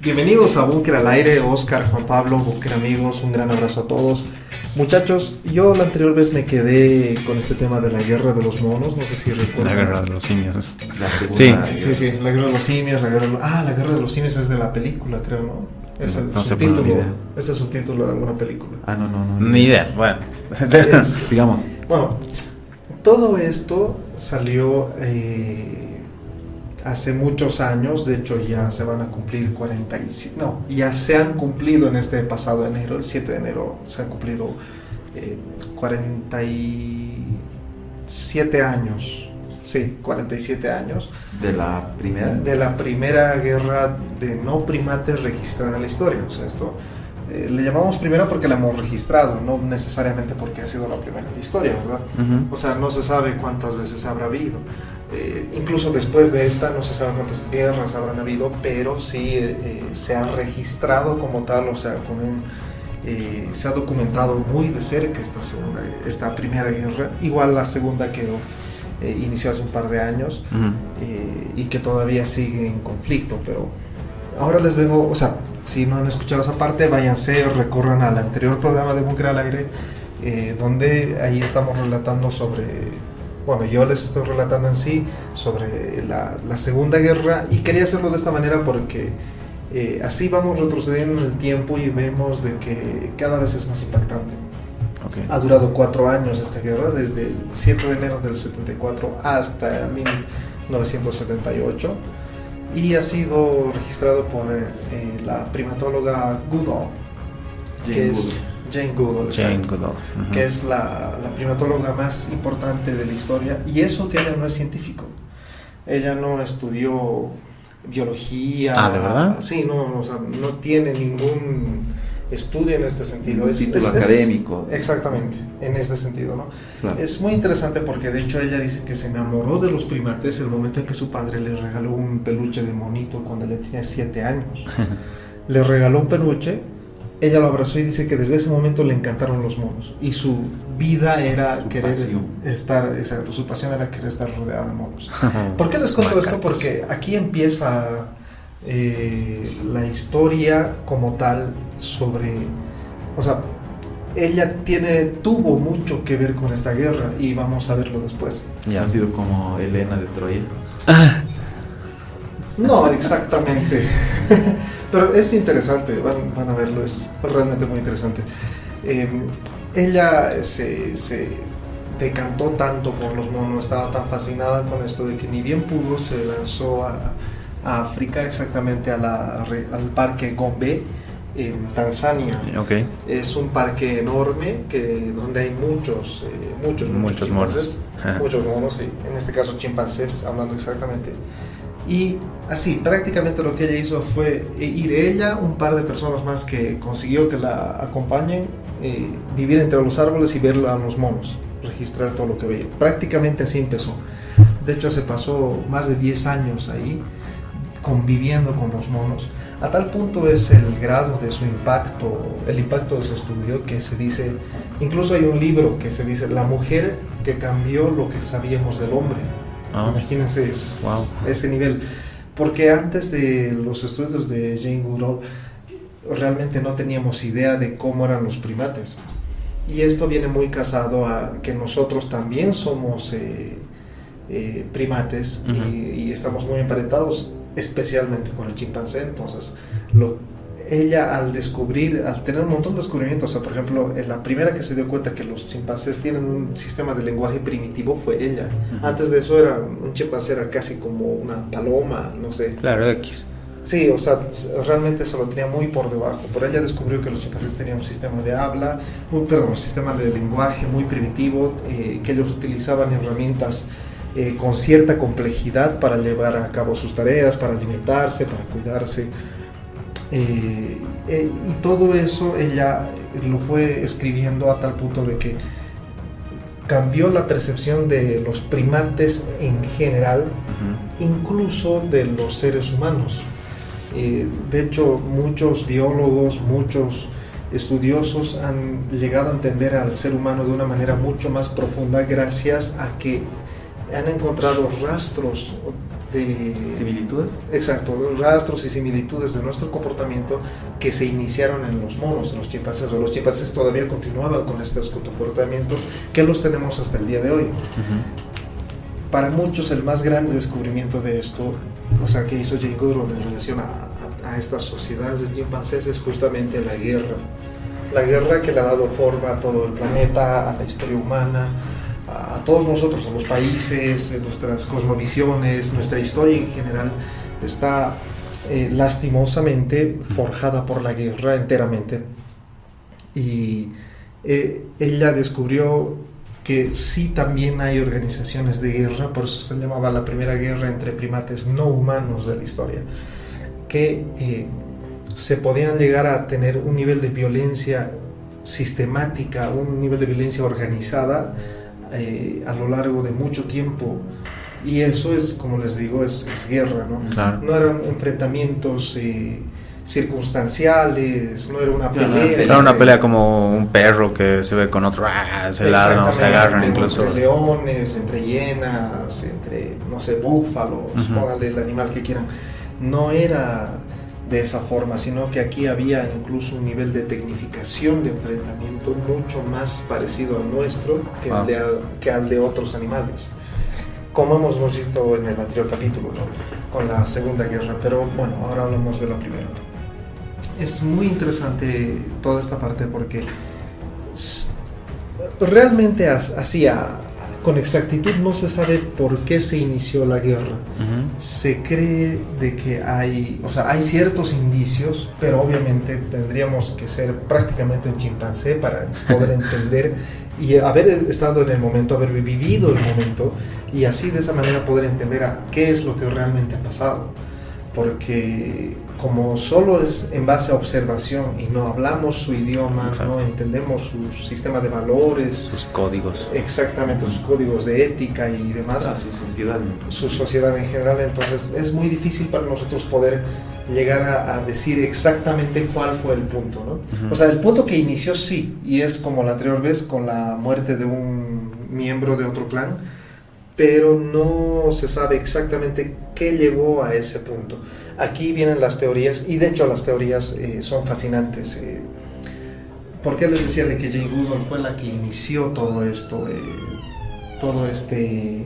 Bienvenidos a Búnker al Aire, Oscar, Juan Pablo, Búnker amigos, un gran abrazo a todos. Muchachos, yo la anterior vez me quedé con este tema de la guerra de los monos, no sé si recuerdan. La guerra de los simios. Sí, la guerra de los simios, la guerra de los simios es de la película, creo, ¿no? Es el subtítulo, ese es un título de alguna película. No. Ni idea, bueno. Sigamos. Bueno, todo esto salió hace muchos años, de hecho ya se van a cumplir ya se han cumplido en este pasado enero, el 7 de enero, se han cumplido 47 años. Sí, 47 años. ¿De la primera? De la primera guerra de no primates registrada en la historia. O sea, esto le llamamos primera porque la hemos registrado, no necesariamente porque ha sido la primera en la historia, ¿verdad? Uh-huh. O sea, no se sabe cuántas veces habrá habido. Incluso después de esta no se sabe cuántas guerras habrán habido, pero sí se ha registrado como tal, o sea, se ha documentado muy de cerca esta primera guerra. Igual la segunda quedó. Inició hace un par de años. Uh-huh. Y que todavía sigue en conflicto, pero ahora les vengo, o sea, si no han escuchado esa parte, váyanse, recorran al anterior programa de Búnker al Aire, donde ahí estamos relatando yo les estoy relatando en sí sobre la Segunda Guerra, y quería hacerlo de esta manera porque así vamos retrocediendo en el tiempo y vemos de que cada vez es más impactante. Okay. Ha durado 4 años esta guerra, desde el 7 de enero del 74 hasta 1978, y ha sido registrado por la primatóloga Goodall, Jane Goodall, uh-huh. Que es la primatóloga más importante de la historia, y eso que ella no es científico, ella no estudió biología. ¿De verdad? Sí, o sea, no tiene ningún estudio en este sentido. Un título académico. Exactamente, en este sentido, ¿no? Claro. Es muy interesante porque de hecho ella dice que se enamoró de los primates el momento en que su padre le regaló un peluche de monito cuando ella tenía 7 años. Le regaló un peluche, ella lo abrazó y dice que desde ese momento le encantaron los monos y su vida era su pasión era querer estar rodeada de monos. ¿Por qué les cuento esto? Porque aquí empieza la historia como tal ella tuvo mucho que ver con esta guerra y vamos a verlo después. Ya ha sido como Helena de Troya. No exactamente, pero es interesante, van a verlo, es realmente muy interesante. Ella se decantó tanto por los monos, estaba tan fascinada con esto de que ni bien pudo se lanzó a África, exactamente al parque Gombe en Tanzania. Okay. Es un parque enorme donde hay muchos chimpancés, muchos monos, sí, en este caso chimpancés, hablando exactamente. Y así, prácticamente lo que ella hizo fue ir ella, un par de personas más que consiguió que la acompañen, vivir entre los árboles y ver a los monos, registrar todo lo que veía. Prácticamente así empezó. De hecho, se pasó más de 10 años ahí conviviendo con los monos. A tal punto es el grado de su impacto, el impacto de su estudio, que se dice, incluso hay un libro que se dice La mujer que cambió lo que sabíamos del hombre. Imagínense ese nivel, porque antes de los estudios de Jane Goodall realmente no teníamos idea de cómo eran los primates, y esto viene muy casado a que nosotros también somos primates. Uh-huh. y estamos muy emparentados especialmente con el chimpancé. Entonces ella al tener un montón de descubrimientos, o sea, por ejemplo, la primera que se dio cuenta que los chimpancés tienen un sistema de lenguaje primitivo fue ella. Uh-huh. Antes de eso un chimpancé era casi como una paloma, no sé. Claro, X. Sí, o sea, realmente se lo tenía muy por debajo. Pero ella descubrió que los chimpancés tenían un sistema de un sistema de lenguaje muy primitivo, que ellos utilizaban herramientas con cierta complejidad para llevar a cabo sus tareas, para alimentarse, para cuidarse. Y todo eso ella lo fue escribiendo a tal punto de que cambió la percepción de los primates en general, uh-huh. incluso de los seres humanos. De hecho, muchos biólogos, muchos estudiosos han llegado a entender al ser humano de una manera mucho más profunda gracias a que han encontrado rastros de ¿Similitudes? Exacto, rastros y similitudes de nuestro comportamiento que se iniciaron en los monos, en los chimpancés. Los chimpancés todavía continuaban con estos comportamientos que los tenemos hasta el día de hoy. Para muchos el más grande descubrimiento de esto, o sea, que hizo Jane Goodall en relación a estas sociedades de chimpancés, es justamente la guerra. La guerra que le ha dado forma a todo el planeta, a la historia humana, a todos nosotros, a los países, nuestras cosmovisiones, nuestra historia en general está lastimosamente forjada por la guerra enteramente. Y ella descubrió que sí también hay organizaciones de guerra, por eso se llamaba la primera guerra entre primates no humanos de la historia, que se podían llegar a tener un nivel de violencia sistemática, un nivel de violencia organizada a lo largo de mucho tiempo, y eso es, como les digo, es guerra, ¿no? Claro. No eran enfrentamientos circunstanciales, no era una pelea. Era una pelea como un perro que se ve con otro, se ladran, se agarran incluso. Entre leones, entre hienas, entre, no sé, búfalos, pónganle el animal que quieran. No era de esa forma, sino que aquí había incluso un nivel de tecnificación de enfrentamiento mucho más parecido al nuestro que al de otros animales, como hemos visto en el anterior capítulo, ¿no? Con la Segunda Guerra. Pero bueno, ahora hablamos de la primera. Es muy interesante toda esta parte porque realmente con exactitud no se sabe por qué se inició la guerra. Se cree de que hay ciertos indicios, pero obviamente tendríamos que ser prácticamente un chimpancé para poder entender y haber estado en el momento, haber vivido el momento, y así de esa manera poder entender qué es lo que realmente ha pasado. Porque como solo es en base a observación y no hablamos su idioma, exacto, no entendemos su sistema de valores, sus códigos, exactamente, sus códigos de ética y demás, su sociedad en general, entonces es muy difícil para nosotros poder llegar a decir exactamente cuál fue el punto, ¿no? O sea, el punto que inició sí, y es como la anterior vez con la muerte de un miembro de otro clan, pero no se sabe exactamente qué llevó a ese punto. Aquí vienen las teorías, y de hecho las teorías son fascinantes. ¿Por qué les decía de que Jane Goodall fue la que inició todo esto, todo este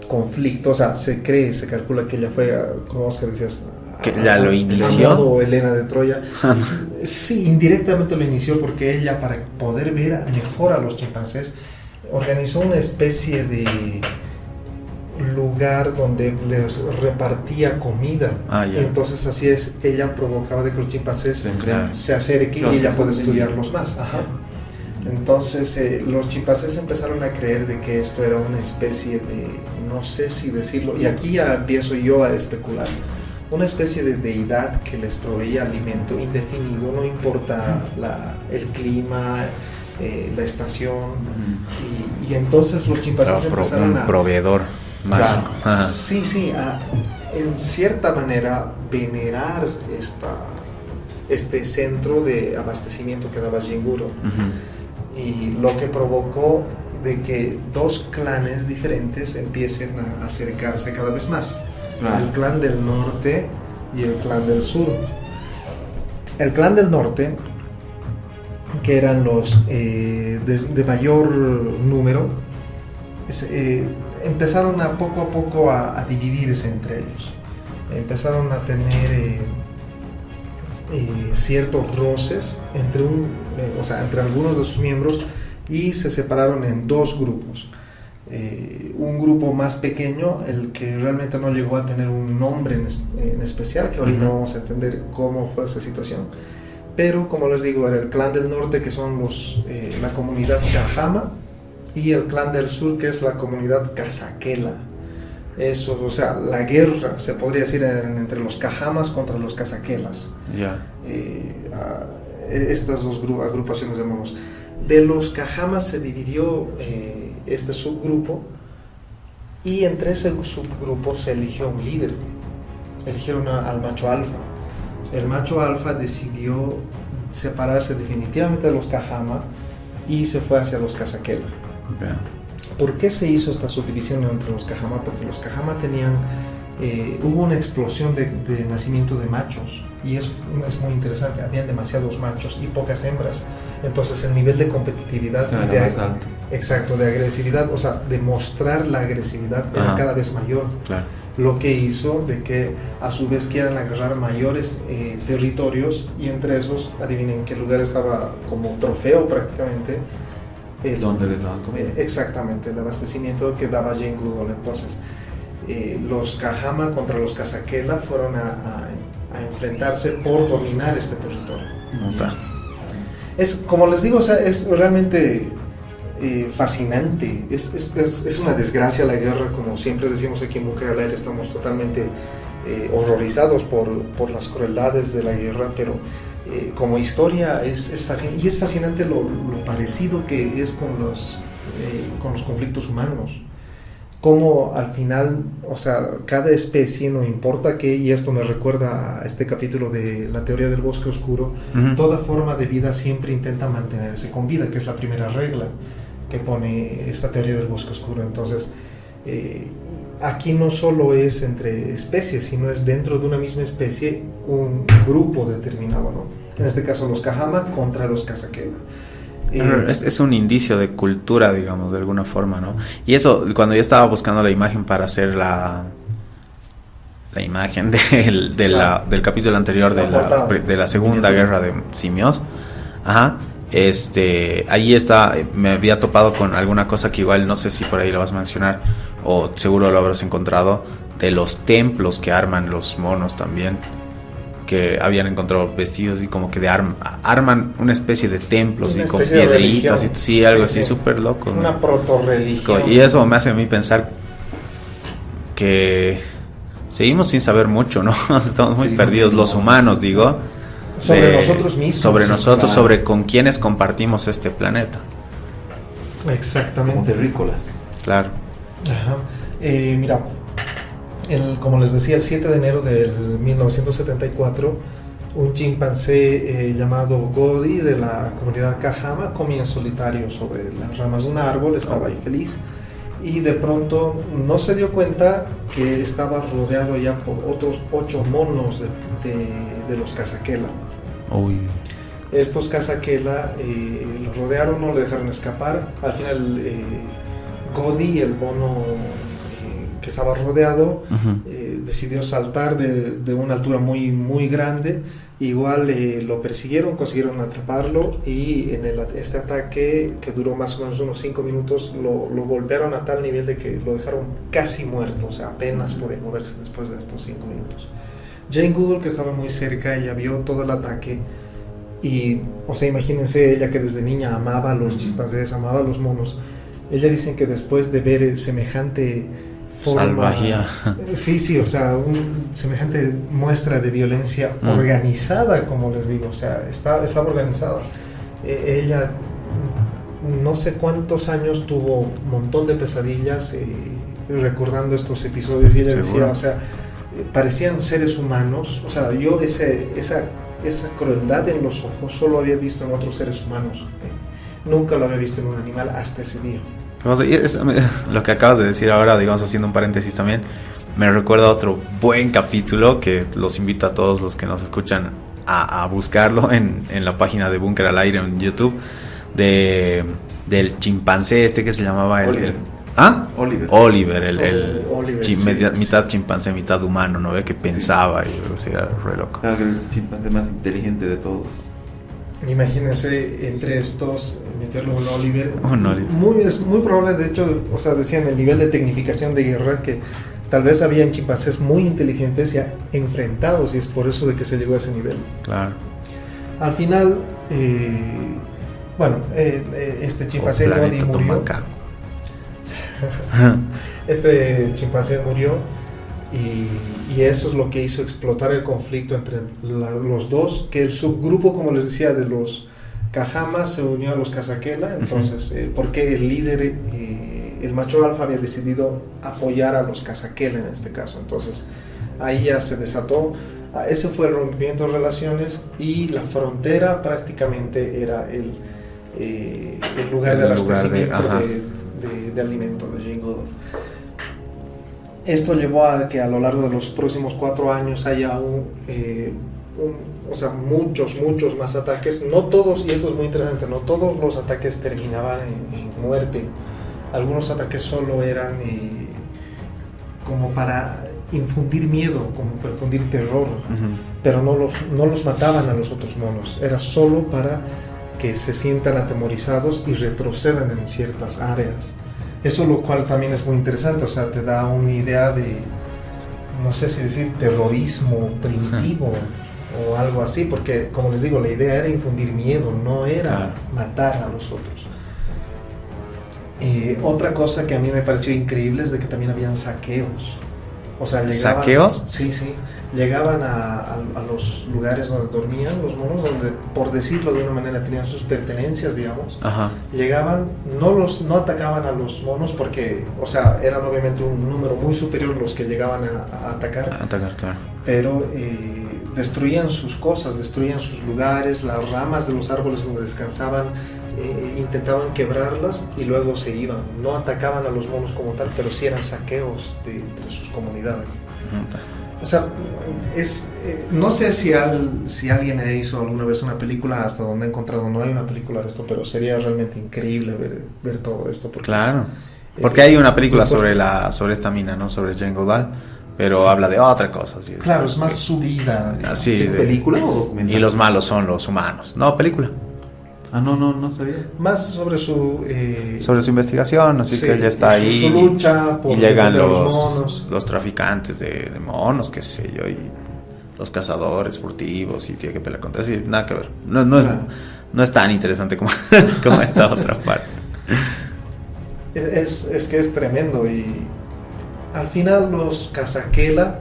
conflicto? O sea, se calcula que ella fue, como Oscar decías, que ya lo inició, o Helena de Troya. Sí, indirectamente lo inició porque ella, para poder ver mejor a los chimpancés, organizó una especie de lugar donde les repartía comida. Entonces así es, ella provocaba de que los chimpancés se acerquen y ella puede estudiarlos más. Entonces los chimpancés empezaron a creer de que esto era una especie de, no sé si decirlo, y aquí ya empiezo yo a especular, una especie de deidad que les proveía alimento indefinido, no importa el clima, la estación, y entonces los chimpancés empezaron a proveedor mágico. Sí, en cierta manera venerar este centro de abastecimiento que daba Jane Goodall, y lo que provocó de que dos clanes diferentes empiecen a acercarse cada vez más, el clan del norte y el clan del sur. El clan del norte, que eran los de mayor número, empezaron poco a poco a dividirse entre ellos. Empezaron a tener ciertos roces entre algunos de sus miembros, y se separaron en dos grupos. Un grupo más pequeño, el que realmente no llegó a tener un nombre en especial, que ahorita vamos a entender cómo fue esa situación. Pero como les digo, era el clan del norte, que son la comunidad Cajama, y el clan del sur, que es la comunidad Cazaquela. Eso, o sea, la guerra se podría decir entre los Cajamas contra los Cazaquelas. Estas dos agrupaciones de monos. De los Cajamas se dividió este subgrupo, y entre ese subgrupo se eligió un líder. Eligieron al macho alfa. El macho alfa decidió separarse definitivamente de los Cajama y se fue hacia los Cazaquela. ¿Por qué se hizo esta subdivisión entre los Cajama? Porque los Cajama tenían, hubo una explosión de nacimiento de machos, y eso es muy interesante. Habían demasiados machos y pocas hembras, entonces el nivel de competitividad y de, más alto. exacto, de agresividad, o sea, de mostrar la agresividad era Ajá. cada vez mayor. Claro. Lo que hizo de que a su vez quieran agarrar mayores territorios, y entre esos, adivinen qué lugar estaba como trofeo prácticamente. ¿Dónde les daban comida? Exactamente, el abastecimiento que daba Jane Goodall. Entonces, los Cajama contra los Casaquela fueron a enfrentarse por dominar este territorio. Nota. Es, como les digo, o sea, es realmente fascinante. Es una desgracia la guerra, como siempre decimos aquí en Búnker al Aire. Estamos totalmente horrorizados por las crueldades de la guerra, pero como historia es fascinante, y es fascinante lo parecido que es con los conflictos humanos. Como al final, o sea, cada especie, no importa qué, y esto me recuerda a este capítulo de la teoría del bosque oscuro, toda forma de vida siempre intenta mantenerse con vida, que es la primera regla que pone esta teoría del bosque oscuro. Entonces, aquí no solo es entre especies, sino es dentro de una misma especie un grupo determinado, ¿no? En este caso los Cajama contra los Casaquela. Es un indicio de cultura, digamos, de alguna forma, ¿no? Y eso, cuando yo estaba buscando la imagen para hacer la imagen del capítulo anterior de la Segunda Guerra de Simios, ajá, ahí me había topado con alguna cosa que igual no sé si por ahí la vas a mencionar, o seguro lo habrás encontrado, de los templos que arman los monos también, que habían encontrado vestidos y como que arman una especie de templos y con piedritas y sí, algo así súper loco, una ¿no? proto-religión. Y eso me hace a mí pensar que seguimos sin saber mucho, ¿no? Estamos muy perdidos los humanos, digo, sobre nosotros mismos, sobre nosotros, claro. sobre con quienes compartimos este planeta. Exactamente. Como terrícolas. Claro. Ajá. Mira, como les decía, el 7 de enero del 1974, un chimpancé llamado Godi de la comunidad Cajama comía en solitario sobre las ramas de un árbol, estaba ahí feliz, y de pronto no se dio cuenta que estaba rodeado ya por otros 8 monos de los Casaquela. Uy. Estos Casaquela los rodearon, no le dejaron escapar. Al final Godi, el mono que estaba rodeado, decidió saltar de una altura muy, muy grande. Igual lo persiguieron, consiguieron atraparlo, y en este ataque, que duró más o menos unos 5 minutos, lo golpearon a tal nivel de que lo dejaron casi muerto, o sea, apenas podía moverse después de estos 5 minutos. Jane Goodall, que estaba muy cerca, ella vio todo el ataque, y, o sea, imagínense, ella que desde niña amaba a los chimpancés, amaba a los monos. Ella dicen que después de ver semejante salvajía, sí, o sea, semejante muestra de violencia organizada, como les digo, o sea, estaba organizada. Ella no sé cuántos años tuvo un montón de pesadillas recordando estos episodios, y ella decía, o sea, parecían seres humanos. O sea, yo esa crueldad en los ojos solo había visto en otros seres humanos, nunca lo había visto en un animal hasta ese día. Lo que acabas de decir ahora, digamos, haciendo un paréntesis también, me recuerda a otro buen capítulo que los invito a todos los que nos escuchan a buscarlo en la página de Búnker al Aire en YouTube, del chimpancé que se llamaba Oliver. Oliver, mitad chimpancé, mitad humano, ¿no ve? Que pensaba y o sea, era re loco. Claro, que el chimpancé más inteligente de todos. Imagínense entre estos meterlo un Oliver. Es muy probable, de hecho, o sea, decían el nivel de tecnificación de guerra, que tal vez habían chimpancés muy inteligentes ya enfrentados, y es por eso de que se llegó a ese nivel. Claro. Al final, este chimpancé murió. Este chimpancé murió, y eso es lo que hizo explotar el conflicto entre los dos, que el subgrupo, como les decía, de los Cajamas se unió a los Casaquela. Entonces, porque el líder, el macho alfa, había decidido apoyar a los Casaquela en este caso. Entonces ahí ya se desató, ese fue el rompimiento de relaciones, y la frontera prácticamente era el lugar de abastecimiento de alimento de Jane Goodall. Esto llevó a que a lo largo de los próximos 4 años haya muchos más ataques. No todos, y esto es muy interesante, no todos los ataques terminaban en muerte. Algunos ataques solo eran como para infundir miedo, como para infundir terror, pero no los mataban a los otros monos. Era solo para que se sientan atemorizados y retrocedan en ciertas áreas. Eso lo cual también es muy interesante, o sea, te da una idea de, no sé si decir terrorismo primitivo o algo así, porque como les digo, la idea era infundir miedo, no era matar a los otros. Otra cosa que a mí me pareció increíble es de que también habían saqueos. O sea, llegaban, ¿saqueos? Sí, llegaban a los lugares donde dormían los monos, donde, por decirlo de una manera, tenían sus pertenencias, digamos. Ajá. Llegaban, no atacaban a los monos porque, o sea, eran obviamente un número muy superior los que llegaban a atacar. Claro. Pero destruían sus cosas, destruían sus lugares, las ramas de los árboles donde descansaban, intentaban quebrarlas y luego se iban. No atacaban a los monos como tal, pero sí eran saqueos de sus comunidades. O sea, no sé si alguien hizo alguna vez una película, hasta donde he encontrado no hay una película de esto, pero sería realmente increíble ver todo esto. Porque hay una película sobre esta mina, ¿no? Sobre Jane Goodall, pero habla de otra cosa. ¿Sí? Claro, es más su vida. Así, ¿Es película o documental? Y los malos son los humanos. No, película. Ah, no sabía. Más sobre su investigación, así que ella está ahí. Su lucha por y llegan los traficantes de monos, qué sé yo, y los cazadores furtivos, y tiene que pelear contra eso. Nada que ver. No es tan interesante como esta otra parte. Es que es tremendo. Y al final los Cazaquela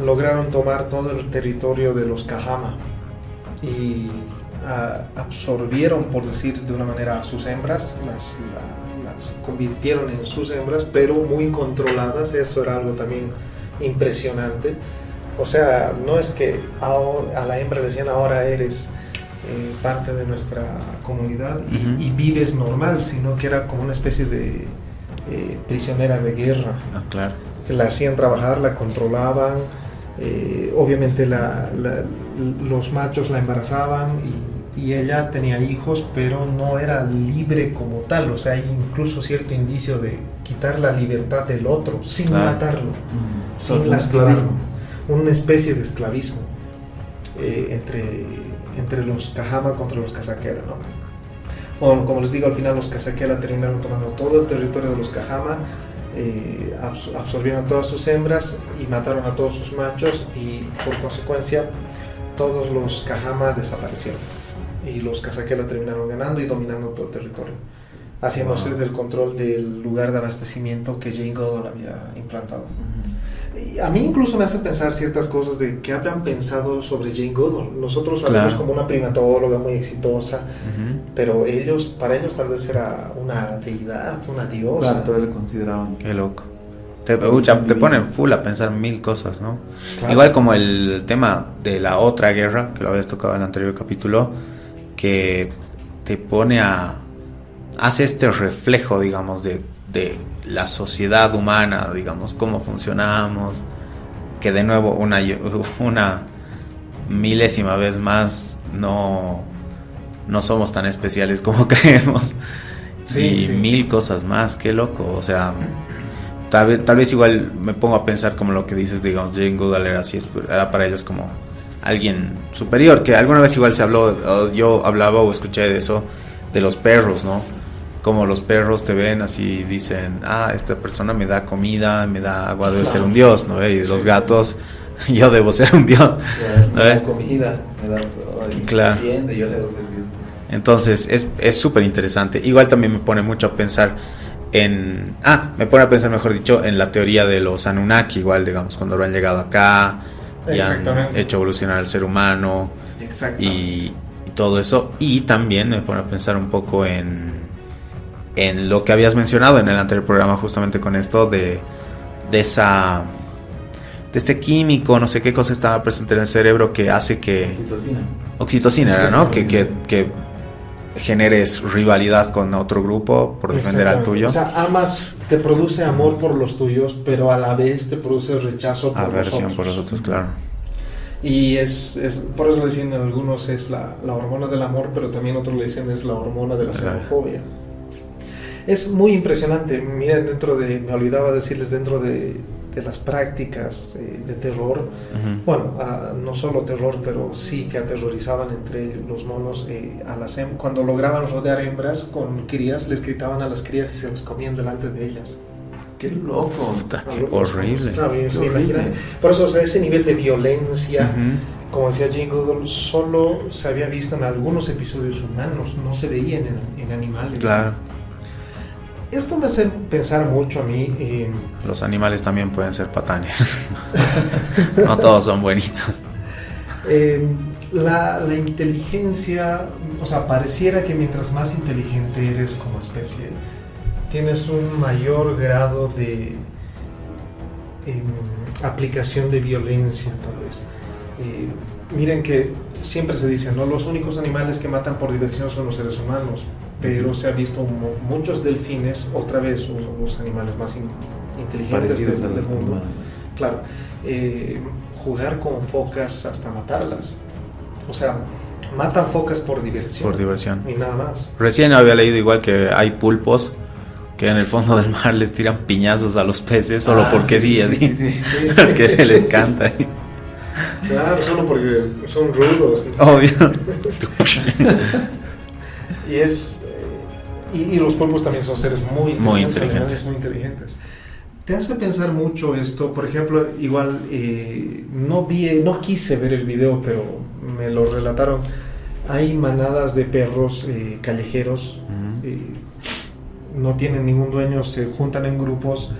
lograron tomar todo el territorio de los Cajama y absorbieron, por decir de una manera, a sus hembras, las convirtieron en sus hembras, pero muy controladas. Eso era algo también impresionante. O sea, no es que a la hembra le decían ahora eres parte de nuestra comunidad y vives normal, sino que era como una especie de prisionera de guerra. Claro. La hacían trabajar, la controlaban, obviamente los machos la embarazaban y ella tenía hijos, pero no era libre como tal. O sea, hay incluso cierto indicio de quitar la libertad del otro sin matarlo, sin lastimarlo. Una especie de esclavismo entre los Cajama contra los Cazaquela, ¿no? Bueno, como les digo, al final los Cazaquela terminaron tomando todo el territorio de los Cajama, absorbieron todas sus hembras y mataron a todos sus machos, y por consecuencia todos los Cajama desaparecieron y los Cazaquela terminaron ganando y dominando todo el territorio, haciéndose del control del lugar de abastecimiento que Jane Goodall había implantado. Y a mí incluso me hace pensar ciertas cosas de qué habrán pensado sobre Jane Goodall. Nosotros la vemos como una primatóloga muy exitosa, pero para ellos tal vez era una deidad, una diosa. Claro, todos le consideraban. Qué loco. Te ponen full a pensar mil cosas, ¿no? Claro. Igual como el tema de la otra guerra, que lo habías tocado en el anterior capítulo, que te pone hace este reflejo, digamos, de la sociedad humana, digamos, cómo funcionamos, que de nuevo una milésima vez más no somos tan especiales como creemos. Sí. Mil cosas más, qué loco. O sea, tal vez igual me pongo a pensar como lo que dices, digamos, Jane Goodall era para ellos como alguien superior, que alguna vez igual se habló, yo hablaba o escuché de eso, de los perros, ¿no? Como los perros te ven así, dicen, esta persona me da comida, me da agua, debe ser un dios, ¿no? Y los gatos, yo debo ser un dios, ¿no? Me da comida, me da todo, y claro. Entiende, yo debo ser dios. Entonces es súper interesante. Igual también me pone mucho a pensar me pone a pensar, mejor dicho, en la teoría de los Anunnaki, igual, digamos, cuando han llegado acá y han hecho evolucionar al ser humano y todo eso. Y también me pone a pensar un poco en lo que habías mencionado en el anterior programa, justamente con esto de este químico, no sé qué cosa estaba presente en el cerebro que hace que... Oxitocina era, ¿no? Que generes rivalidad con otro grupo por defender al tuyo. O sea, amas, te produce amor por los tuyos, pero a la vez te produce rechazo por Aversión los otros. por los otros, claro. Y es por eso le dicen algunos es la hormona del amor, pero también otros le dicen es la hormona de la xenofobia. Es muy impresionante. Miren, me olvidaba decirles, dentro de las prácticas de terror, bueno, no solo terror, pero sí que aterrorizaban entre los monos a las cuando lograban rodear hembras con crías, les gritaban a las crías y se los comían delante de ellas. ¡Qué loco! Puta, qué horrible. Claro, por eso, o sea, ese nivel de violencia, como decía Jane Goodall, solo se había visto en algunos episodios humanos, no se veía en animales. Claro. Esto me hace pensar mucho a mí. Los animales también pueden ser patanes. No todos son buenitos. La inteligencia, o sea, pareciera que mientras más inteligente eres como especie, tienes un mayor grado de aplicación de violencia, tal vez. Miren que siempre se dice, ¿no? Los únicos animales que matan por diversión son los seres humanos, pero se ha visto muchos delfines, otra vez, los animales más inteligentes del mundo. Claro, jugar con focas hasta matarlas. O sea, matan focas por diversión. Por diversión. Y nada más. Recién había leído igual que hay pulpos que en el fondo del mar les tiran piñazos a los peces solo porque sí, porque se les canta. Claro, solo porque son rudos. Obvio. Y los pulpos también son seres muy inteligentes. Muy inteligentes. Te hace pensar mucho esto. Por ejemplo, igual no quise ver el video, pero me lo relataron. Hay manadas de perros callejeros, no tienen ningún dueño, se juntan en grupos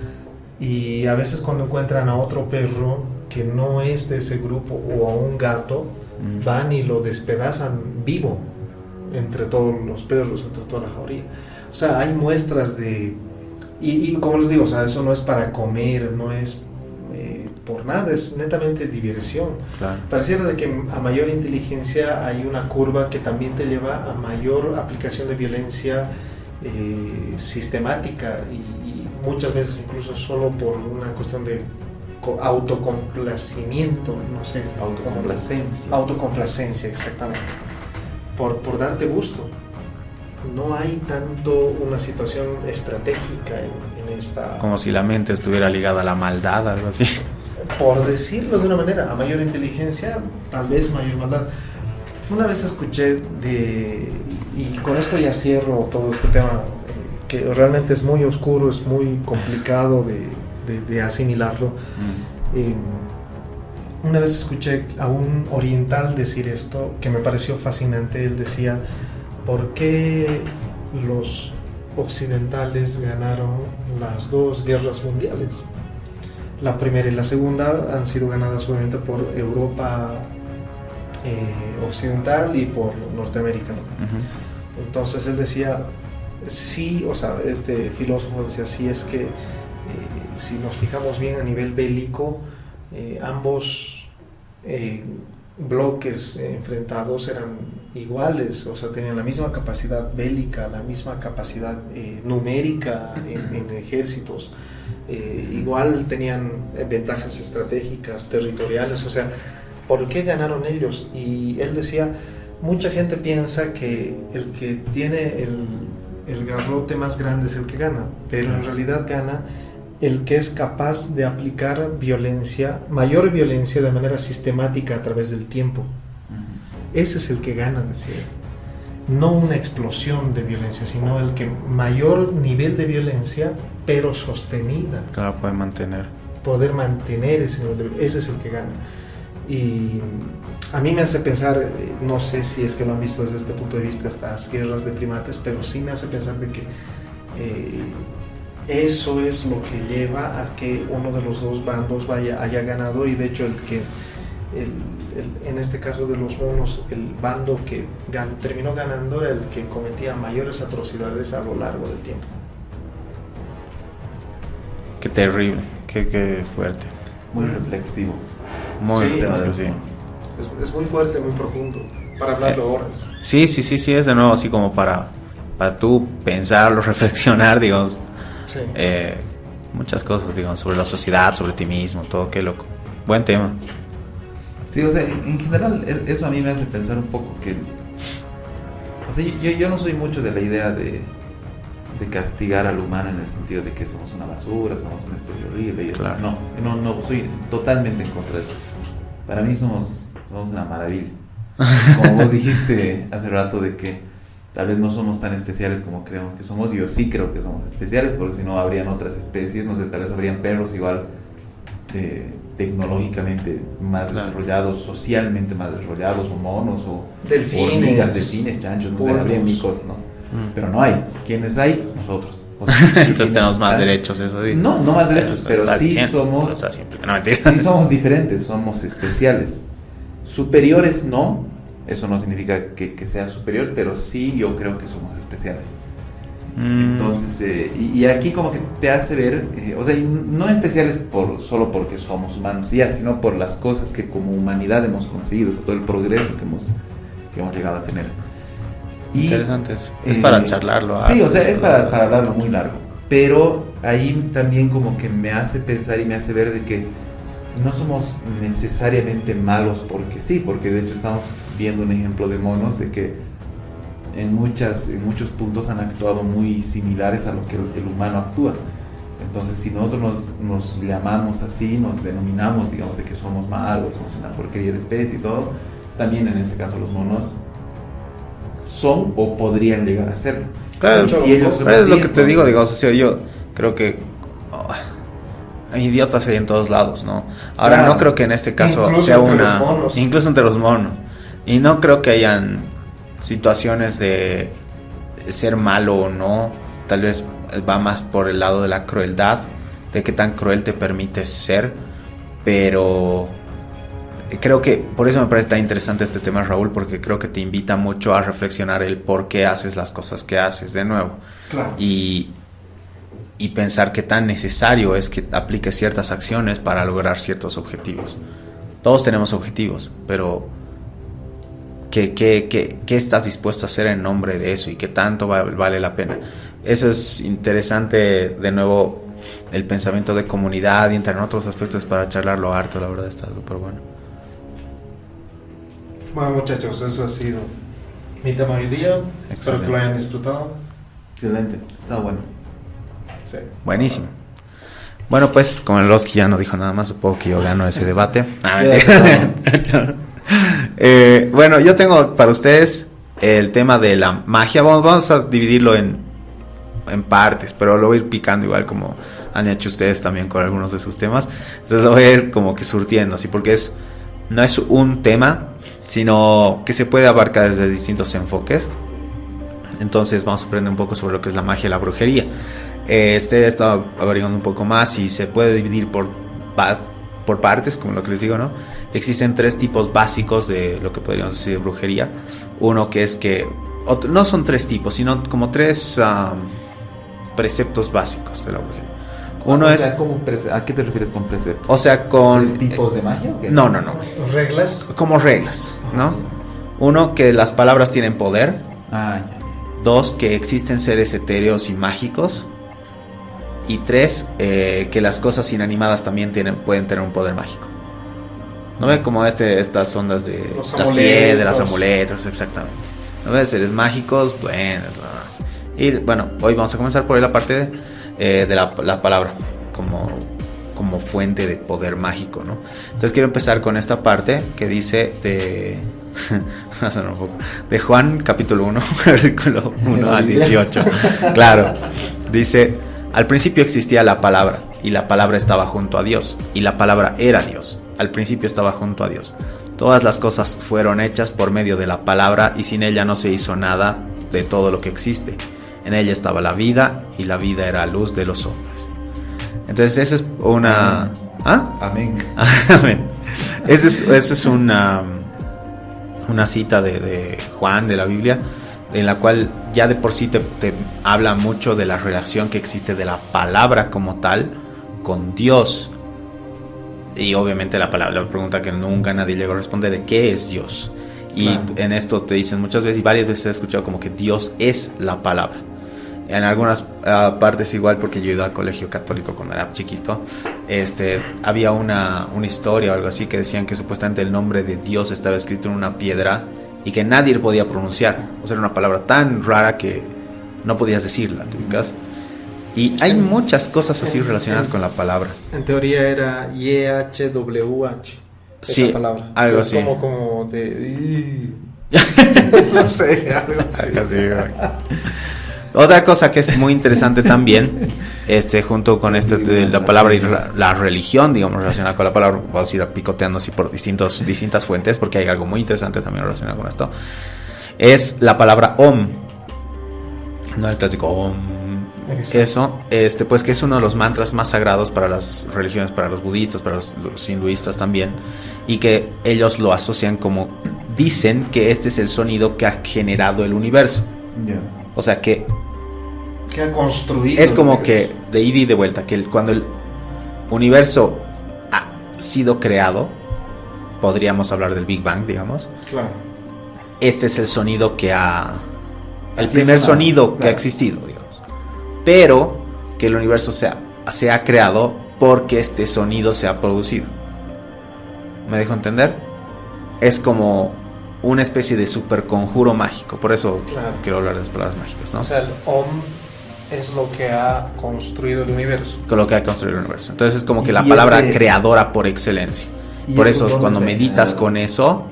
y a veces cuando encuentran a otro perro que no es de ese grupo o a un gato, van y lo despedazan vivo entre todos los perros, entre toda la jauría. O sea, hay muestras de... Y como les digo, o sea, eso no es para comer, no es por nada, es netamente diversión. Claro. Pareciera de que a mayor inteligencia hay una curva que también te lleva a mayor aplicación de violencia sistemática y muchas veces incluso solo por una cuestión de autocomplacimiento, no sé. Autocomplacencia, exactamente. Por darte gusto. No hay tanto una situación estratégica en esta... Como si la mente estuviera ligada a la maldad, algo así. Por decirlo de una manera, a mayor inteligencia, tal vez mayor maldad. Una vez escuché y con esto ya cierro todo este tema, que realmente es muy oscuro, es muy complicado de asimilarlo. Una vez escuché a un oriental decir esto, que me pareció fascinante. Él decía, ¿por qué los occidentales ganaron las dos guerras mundiales? La primera y la segunda han sido ganadas obviamente por Europa occidental y por Norteamérica, ¿no? Entonces él decía, sí, o sea, este filósofo decía, sí, es que si nos fijamos bien a nivel bélico, ambos bloques enfrentados eran iguales, o sea, tenían la misma capacidad bélica, la misma capacidad numérica en ejércitos, igual tenían ventajas estratégicas, territoriales, o sea, ¿por qué ganaron ellos? Y él decía, mucha gente piensa que el que tiene el garrote más grande es el que gana, pero en realidad gana el que es capaz de aplicar mayor violencia de manera sistemática a través del tiempo. Ese es el que gana, decía. No una explosión de violencia, sino el que mayor nivel de violencia, pero sostenida. Claro, Poder mantener ese nivel de violencia. Ese es el que gana. Y a mí me hace pensar, no sé si es que lo han visto desde este punto de vista, estas guerras de primates, pero sí me hace pensar de que eso es lo que lleva a que uno de los dos bandos haya ganado, y de hecho en este caso de los monos, el bando que terminó ganando era el que cometía mayores atrocidades a lo largo del tiempo. Qué terrible, qué fuerte. Muy reflexivo. Muy sí, reflexivo, sí. Es muy fuerte, muy profundo. para hablarlo horas. Sí, es de nuevo así como para tú pensarlo, reflexionar, digamos, Sí. muchas cosas, digamos, sobre la sociedad, sobre ti mismo, todo, qué loco. Buen tema. Sí, o sea, en general eso a mí me hace pensar un poco que... O sea, yo no soy mucho de la idea de castigar al humano en el sentido de que somos una basura, somos una especie horrible y eso. Claro. No, soy totalmente en contra de eso. Para mí somos una maravilla. Como vos dijiste hace rato de que tal vez no somos tan especiales como creemos que somos. Yo sí creo que somos especiales, porque si no habrían otras especies, no sé, tal vez habrían perros igual tecnológicamente más desarrollados, socialmente más desarrollados, o monos, o Delfines. hormigas, delfines, chanchos, no sé, Pulpos. habrían micos, ¿no? Pero no hay. ¿Quiénes hay? Nosotros. O sea, Entonces quienes tenemos más están- derechos, eso dice. No más derechos, Eso pero está sí diciendo, somos... está siempre, no, mentira. Sí somos diferentes, somos especiales. Superiores no, eso no significa que sea superior, pero sí yo creo que somos especiales. Entonces, y aquí como que te hace ver, o sea, y no especiales solo porque somos humanos, ya, sino por las cosas que como humanidad hemos conseguido, o sea, todo el progreso que hemos llegado a tener. Y, Interesante eso. Es para charlarlo. Sí, o sea, es para hablar. hablarlo muy largo. Pero ahí también como que me hace pensar y me hace ver de que no somos necesariamente malos porque sí, porque de hecho estamos viendo un ejemplo de monos de que en muchos puntos han actuado muy similares a lo que el humano actúa. Entonces, si nosotros nos llamamos así, nos denominamos, digamos, de que somos malos, somos una porquería de especie y todo, también en este caso los monos son o podrían llegar a serlo. Claro, Y si ellos son pero es lo así, que te digo, entonces- digamos, o sea, yo creo que hay idiotas ahí en todos lados, ¿no? Ahora, Claro. no creo que en este caso Incluso sea entre una... los monos. Incluso entre los monos. Y no creo que hayan situaciones de ser malo o no. Tal vez va más por el lado de la crueldad, de qué tan cruel te permites ser, pero... Creo que por eso me parece tan interesante este tema, Raúl, porque creo que te invita mucho a reflexionar el por qué haces las cosas que haces de nuevo. Claro. Y pensar qué tan necesario es que apliques ciertas acciones para lograr ciertos objetivos. Todos tenemos objetivos, pero ¿qué estás dispuesto a hacer en nombre de eso y qué tanto vale la pena? Eso es interesante, de nuevo, el pensamiento de comunidad y entre otros aspectos para charlarlo harto, la verdad está súper bueno. Bueno, muchachos, eso ha sido mi tema hoy día. Espero que lo hayan disfrutado. Excelente, está bueno. Sí. Buenísimo. Bueno, pues como el Roski ya no dijo nada más, supongo que yo gano ese debate. Bueno, yo tengo para ustedes el tema de la magia. Vamos a dividirlo en partes, pero lo voy a ir picando igual como han hecho ustedes también con algunos de sus temas. Entonces lo voy a ir como que surtiendo, así, porque no es un tema, sino que se puede abarcar desde distintos enfoques. Entonces vamos a aprender un poco sobre lo que es la magia y la brujería. He estado averiguando un poco más y se puede dividir por partes, como lo que les digo, ¿no? Existen 3 tipos básicos de lo que podríamos decir de brujería. Uno que es que... no son 3 tipos, sino como 3 preceptos básicos de la brujería. Uno O es... sea, ¿a qué te refieres con precepto? O sea, con... ¿Tres tipos de magia o qué? No. Reglas. Como reglas, ¿no? Uno, que las palabras tienen poder. Ah, ya. 2, que existen seres etéreos y mágicos. Y 3, que las cosas inanimadas también pueden tener un poder mágico. ¿No ven como estas ondas de Los las amuletos. piedras, amuletos, exactamente? ¿No ven? Seres mágicos, bueno. Y bueno, hoy vamos a comenzar por la parte de la palabra como fuente de poder mágico, ¿no? Entonces quiero empezar con esta parte que dice de Juan capítulo 1, versículo 1 al 18. Claro, dice: al principio existía la palabra, y la palabra estaba junto a Dios, y la palabra era Dios. Al principio estaba junto a Dios. Todas las cosas fueron hechas por medio de la palabra, y sin ella no se hizo nada de todo lo que existe. En ella estaba la vida, y la vida era luz de los hombres. Entonces esa es una... ¿Ah? Amén. Amén. Esa es una cita de Juan, de la Biblia, en la cual ya de por sí te habla mucho de la relación que existe de la palabra como tal con Dios. Y obviamente la pregunta que nunca nadie llegó a responder, de qué es Dios. Y Claro. en esto te dicen muchas veces, y varias veces he escuchado como que Dios es la palabra. En algunas partes igual, porque yo he ido al colegio católico cuando era chiquito, había una historia o algo así que decían que supuestamente el nombre de Dios estaba escrito en una piedra y que nadie podía pronunciar. O sea, era una palabra tan rara que no podías decirla, ¿te ubicas? Y hay muchas cosas así relacionadas con la palabra. En teoría era YHWH. Sí, esa palabra. algo Es así. como de... no sé, algo así. Así, otra cosa que es muy interesante también, junto con de la palabra y la religión, digamos, relacionada con la palabra, vamos a ir picoteando así por distintas fuentes, porque hay algo muy interesante también relacionado con esto, es la palabra Om, no el clásico Om. Eso, pues que es uno de los mantras más sagrados para las religiones, para los budistas, para los hinduistas también, y que ellos lo asocian como, dicen que este es el sonido que ha generado el universo. Ya. O sea que ha construido. es como que de ida y de vuelta, que cuando el universo ha sido creado, podríamos hablar del Big Bang, digamos. Claro. Este es el sonido que el Así primer es sonado, sonido que ha claro. existido, digamos. Pero que el universo se ha creado porque este sonido se ha producido. ¿Me dejo entender? Es como una especie de super conjuro mágico. Por eso Claro. quiero hablar de las palabras mágicas, ¿no? O sea, el Om es lo que ha construido el universo. Con lo que ha construido el universo. Entonces es como que la Y palabra ese- creadora por excelencia. ¿Y Por eso eso dónde cuando se ha meditas generado? con eso,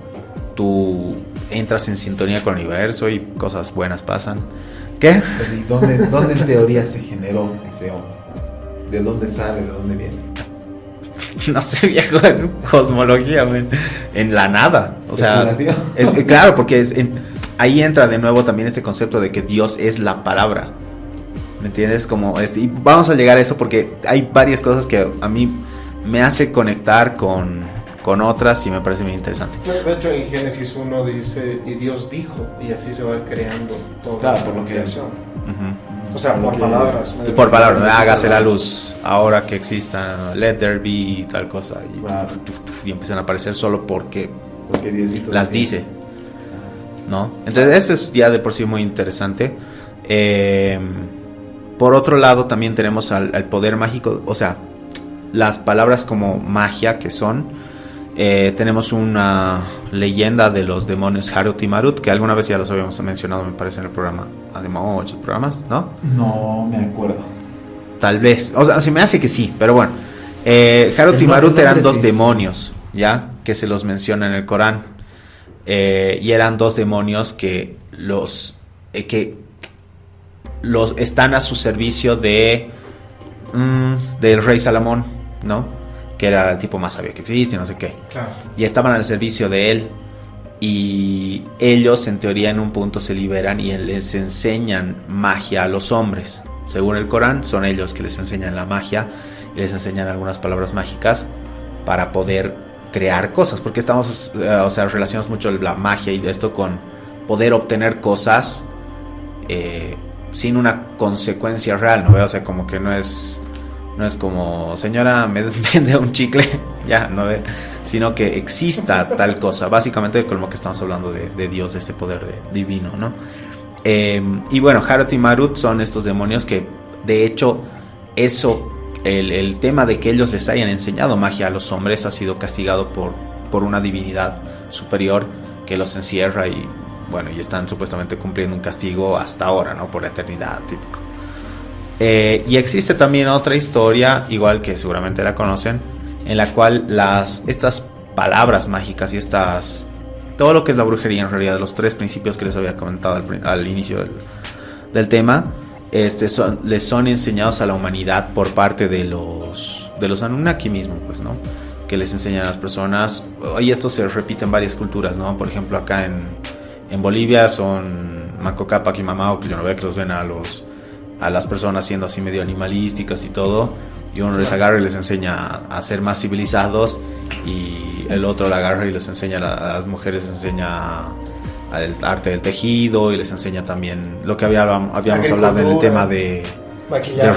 tú entras en sintonía con el universo y cosas buenas pasan. ¿Qué? Pues, ¿y dónde en teoría se generó ese Om? ¿De dónde sale? ¿De dónde viene? No sé, viejo, es cosmología, men. En la nada. O sea, ¿Especulación? claro, porque ahí entra de nuevo también este concepto de que Dios es la palabra. ¿Me entiendes? Como y vamos a llegar a eso porque hay varias cosas que a mí me hace conectar con otras y me parece muy interesante. De hecho, en Génesis 1 dice, y Dios dijo, y así se va creando todo. Claro, por lo que- Ujú. O sea, por palabras. Y por palabras, hágase la luz, ahora que exista, let there be y tal cosa. Y, Claro. y empiezan a aparecer solo porque Porque Diosito las dice, ¿no? Entonces eso es ya de por sí muy interesante. Por otro lado también tenemos al poder mágico, o sea, las palabras como magia que son. Tenemos una leyenda de los demonios Harut y Marut, que alguna vez ya los habíamos mencionado, me parece, en el programa, hace 8 programas, ¿no? No me acuerdo. Tal vez, o sea, se me hace que sí, pero bueno. Harut y El Marut nombre eran dos sí. demonios, ¿ya? Que se los menciona en el Corán. Y eran dos demonios que están a su servicio del rey Salomón, ¿no? Que era el tipo más sabio que existe, no sé qué. Claro. Y estaban al servicio de él. Y ellos, en teoría, en un punto se liberan y les enseñan magia a los hombres. Según el Corán, son ellos que les enseñan la magia y les enseñan algunas palabras mágicas para poder crear cosas. Porque estamos, relacionamos mucho la magia y esto con poder obtener cosas sin una consecuencia real, ¿no? O sea, como que no es como, señora, me vende un chicle, ya, ¿no? Sino que exista tal cosa, básicamente con lo que estamos hablando de Dios, de este poder divino, ¿no? Y bueno, Harut y Marut son estos demonios que, de hecho, el tema de que ellos les hayan enseñado magia a los hombres ha sido castigado por una divinidad superior que los encierra y, bueno, y están supuestamente cumpliendo un castigo hasta ahora, ¿no? Por la eternidad, típico. Y existe también otra historia, igual que seguramente la conocen, en la cual estas palabras mágicas y todo lo que es la brujería en realidad, los 3 principios que les había comentado al inicio del tema, les son enseñados a la humanidad por parte de los Anunnaki mismo, pues, ¿no? Que les enseñan a las personas, y esto se repite en varias culturas, ¿no? Por ejemplo, acá en Bolivia son Manco Cápac y Mamao, que yo no veo que los ven a las personas siendo así medio animalísticas y todo, y uno les agarra y les enseña a ser más civilizados, y el otro la agarra y les enseña a las mujeres, les enseña el arte del tejido, y les enseña también lo que habíamos hablado en el tema de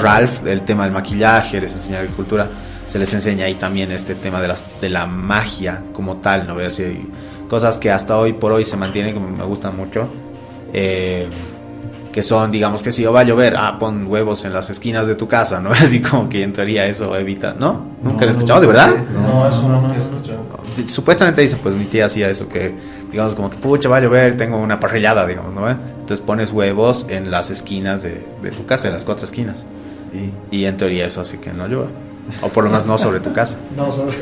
Ralph, el tema del maquillaje, les enseña agricultura, se les enseña ahí también este tema de la magia como tal, ¿no? Así, cosas que hasta hoy por hoy se mantienen, que me gustan mucho, que son, digamos, que si va a llover, pon huevos en las esquinas de tu casa, ¿no? Así como que en teoría eso evita, ¿no? ¿Nunca lo he escuchado, de verdad? No, eso no he escuchado. Supuestamente dicen, pues mi tía hacía eso, que digamos como que pucha, va a llover, tengo una parrillada, digamos, ¿no? Entonces pones huevos en las esquinas de tu casa, en las 4 esquinas, y en teoría eso hace que no llueva, o por lo menos no sobre tu casa. No, sobre...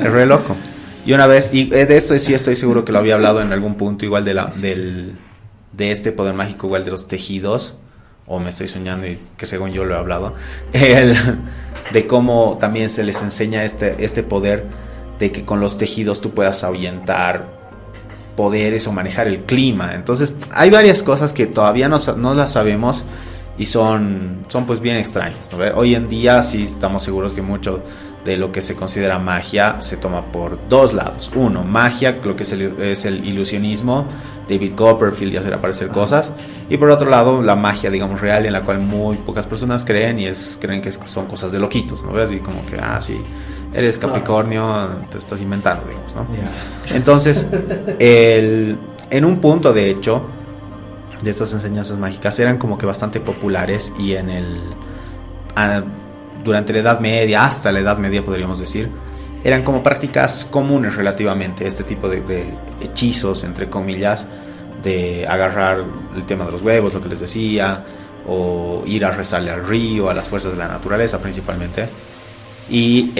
Es re loco. Y una vez, y de esto sí estoy seguro que lo había hablado en algún punto, igual de este poder mágico, igual de los tejidos, o me estoy soñando y que según yo lo he hablado, de cómo también se les enseña este poder de que con los tejidos tú puedas ahuyentar poderes o manejar el clima. Entonces hay varias cosas que todavía no las sabemos y son pues bien extrañas, ¿no? Hoy en día sí estamos seguros que mucho de lo que se considera magia se toma por dos lados. Uno, magia, lo que es el ilusionismo, David Copperfield y hacer aparecer cosas, y por otro lado la magia, digamos, real, en la cual muy pocas personas creen creen que son cosas de loquitos, ¿no? Así como que, sí, eres Capricornio, te estás inventando, digamos, ¿no? Yeah. Entonces, en un punto, de hecho, de estas enseñanzas mágicas eran como que bastante populares, y durante la Edad Media, hasta la Edad Media podríamos decir, eran como prácticas comunes relativamente, este tipo de hechizos, entre comillas, de agarrar el tema de los huevos, lo que les decía, o ir a rezarle al río, a las fuerzas de la naturaleza principalmente. Y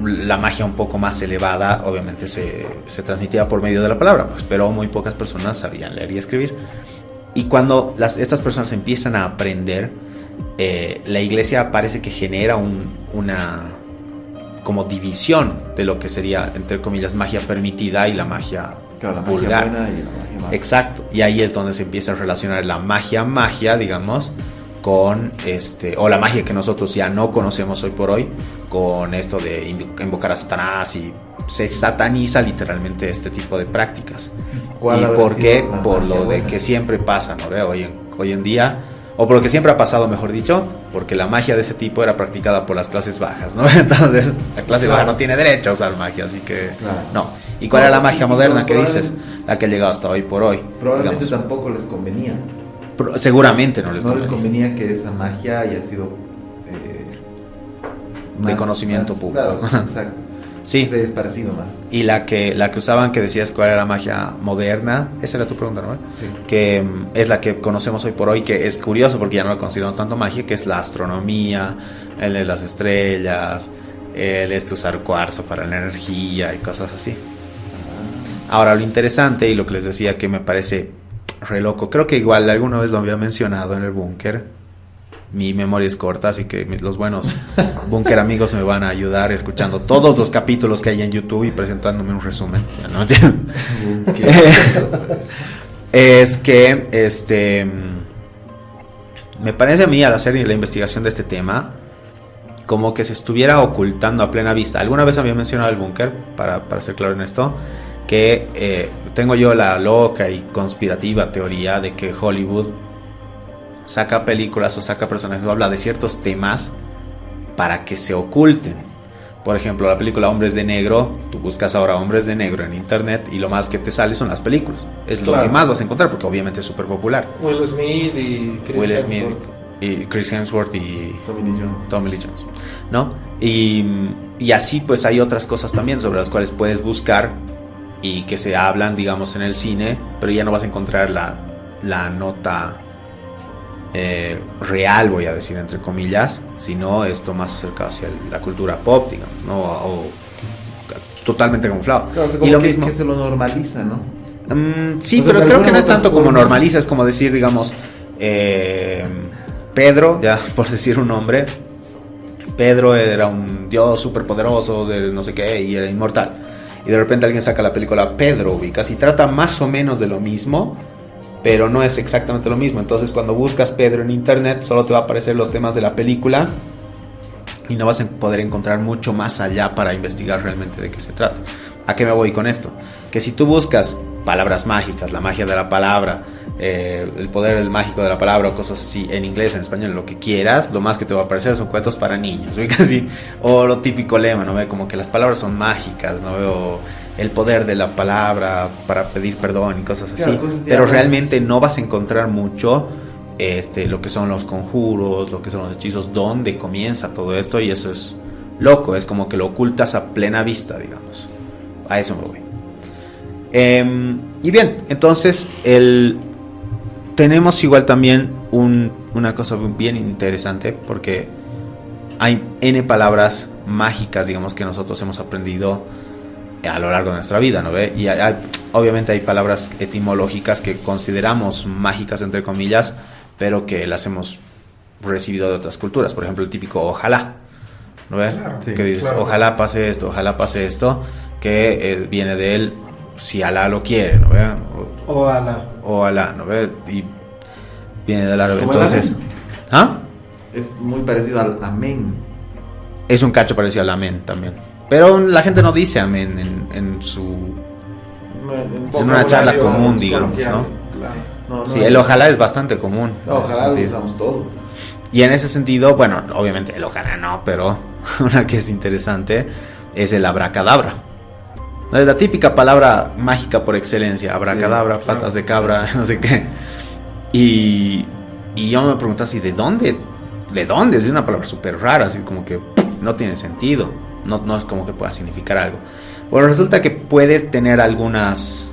la magia un poco más elevada obviamente se transmitía por medio de la palabra, pues, pero muy pocas personas sabían leer y escribir. Y cuando estas personas empiezan a aprender, la iglesia parece que genera una como división de lo que sería, entre comillas, magia permitida y la magia vulgar. Magia buena y la magia mala. Exacto, y ahí es donde se empieza a relacionar la magia, digamos, con o la magia que nosotros ya no conocemos hoy por hoy, con esto de invocar a Satanás, y se sataniza literalmente este tipo de prácticas. ¿Y por qué? Por lo de que siempre pasa, ¿no? Hoy en día, o por lo que siempre ha pasado, mejor dicho, porque la magia de ese tipo era practicada por las clases bajas, ¿no? Entonces la clase baja no tiene derecho a usar magia, así que no. ¿Y cuál era la magia moderna que dices? La que ha llegado hasta hoy por hoy. Probablemente tampoco les convenía. Seguramente no les convenía que esa magia haya sido de conocimiento público. Claro, exacto. Sí. Se es parecido más. Y la que usaban, que decías cuál era la magia moderna, esa era tu pregunta, ¿no? Sí. Que es la que conocemos hoy por hoy, que es curioso porque ya no la consideramos tanto magia, que es la astronomía, el de las estrellas, el usar cuarzo para la energía y cosas así. Ahora, lo interesante y lo que les decía que me parece re loco, creo que igual alguna vez lo había mencionado en el búnker. Mi memoria es corta, así que los buenos búnker amigos me van a ayudar escuchando todos los capítulos que hay en YouTube y presentándome un resumen. ¿No? Es que me parece a mí, al hacer la investigación de este tema, como que se estuviera ocultando a plena vista. Alguna vez había mencionado el búnker, para ser claro en esto, que tengo yo la loca y conspirativa teoría de que Hollywood saca películas o saca personajes o habla de ciertos temas para que se oculten. Por ejemplo, la película Hombres de Negro, tú buscas ahora Hombres de Negro en internet y lo más que te sale son las películas. Es lo que más vas a encontrar porque obviamente es súper popular. Will Smith y Chris Hemsworth y Tommy Lee Jones, ¿no? Y así pues hay otras cosas también sobre las cuales puedes buscar y que se hablan, digamos, en el cine, pero ya no vas a encontrar la nota real, voy a decir entre comillas, sino esto más acercado hacia la cultura pop, digamos, ¿no? O totalmente camuflado. Claro, y lo mismo que se lo normaliza, ¿no? Sí, pero creo que no es tanto como normaliza, es como decir, digamos, Pedro, ya por decir un nombre, Pedro era un dios superpoderoso de no sé qué y era inmortal, y de repente alguien saca la película Pedro, ubicas, y trata más o menos de lo mismo, pero no es exactamente lo mismo. Entonces cuando buscas Pedro en internet solo te va a aparecer los temas de la película y no vas a poder encontrar mucho más allá para investigar realmente de qué se trata. ¿A qué me voy con esto? Que si tú buscas palabras mágicas, la magia de la palabra, el poder mágico de la palabra o cosas así en inglés, en español, lo que quieras, lo más que te va a aparecer son cuentos para niños, ¿sí? O lo típico lema, ¿no? Como que las palabras son mágicas, ¿no? el poder de la palabra para pedir perdón y cosas así, Claro, cosas pero ya realmente no vas a encontrar mucho lo que son los conjuros, lo que son los hechizos, dónde comienza todo esto, y eso es loco, es como que lo ocultas a plena vista, digamos. A eso me voy. Y bien, entonces tenemos igual también una cosa bien interesante, porque hay N palabras mágicas, digamos, que nosotros hemos aprendido a lo largo de nuestra vida, ¿no ve? Y obviamente hay palabras etimológicas que consideramos mágicas, entre comillas, pero que las hemos recibido de otras culturas. Por ejemplo, el típico ojalá, ¿no ve? Claro, que dices, claro. ojalá pase esto, que viene de él, si Alá lo quiere, ¿no ve? O Alá, ¿no ve? Y viene del árabe. Como el Entonces, amén. ¿ah? Es muy parecido al amén. Es un cacho parecido al amén también. Pero la gente no dice amén en una charla común, digamos, ¿no? No, Sí, el ojalá es bastante común. Ojalá en lo ese sentido. usamos todos. Y en ese sentido, bueno, obviamente el ojalá no, pero una que es interesante es el abracadabra. No, es la típica palabra mágica por excelencia, abracadabra, Sí, claro. patas de cabra, no sé qué. Y yo me pregunto así, ¿de dónde? Es una palabra súper rara, así como que no tiene sentido, no es como que pueda significar algo. Bueno, resulta que puedes tener algunas,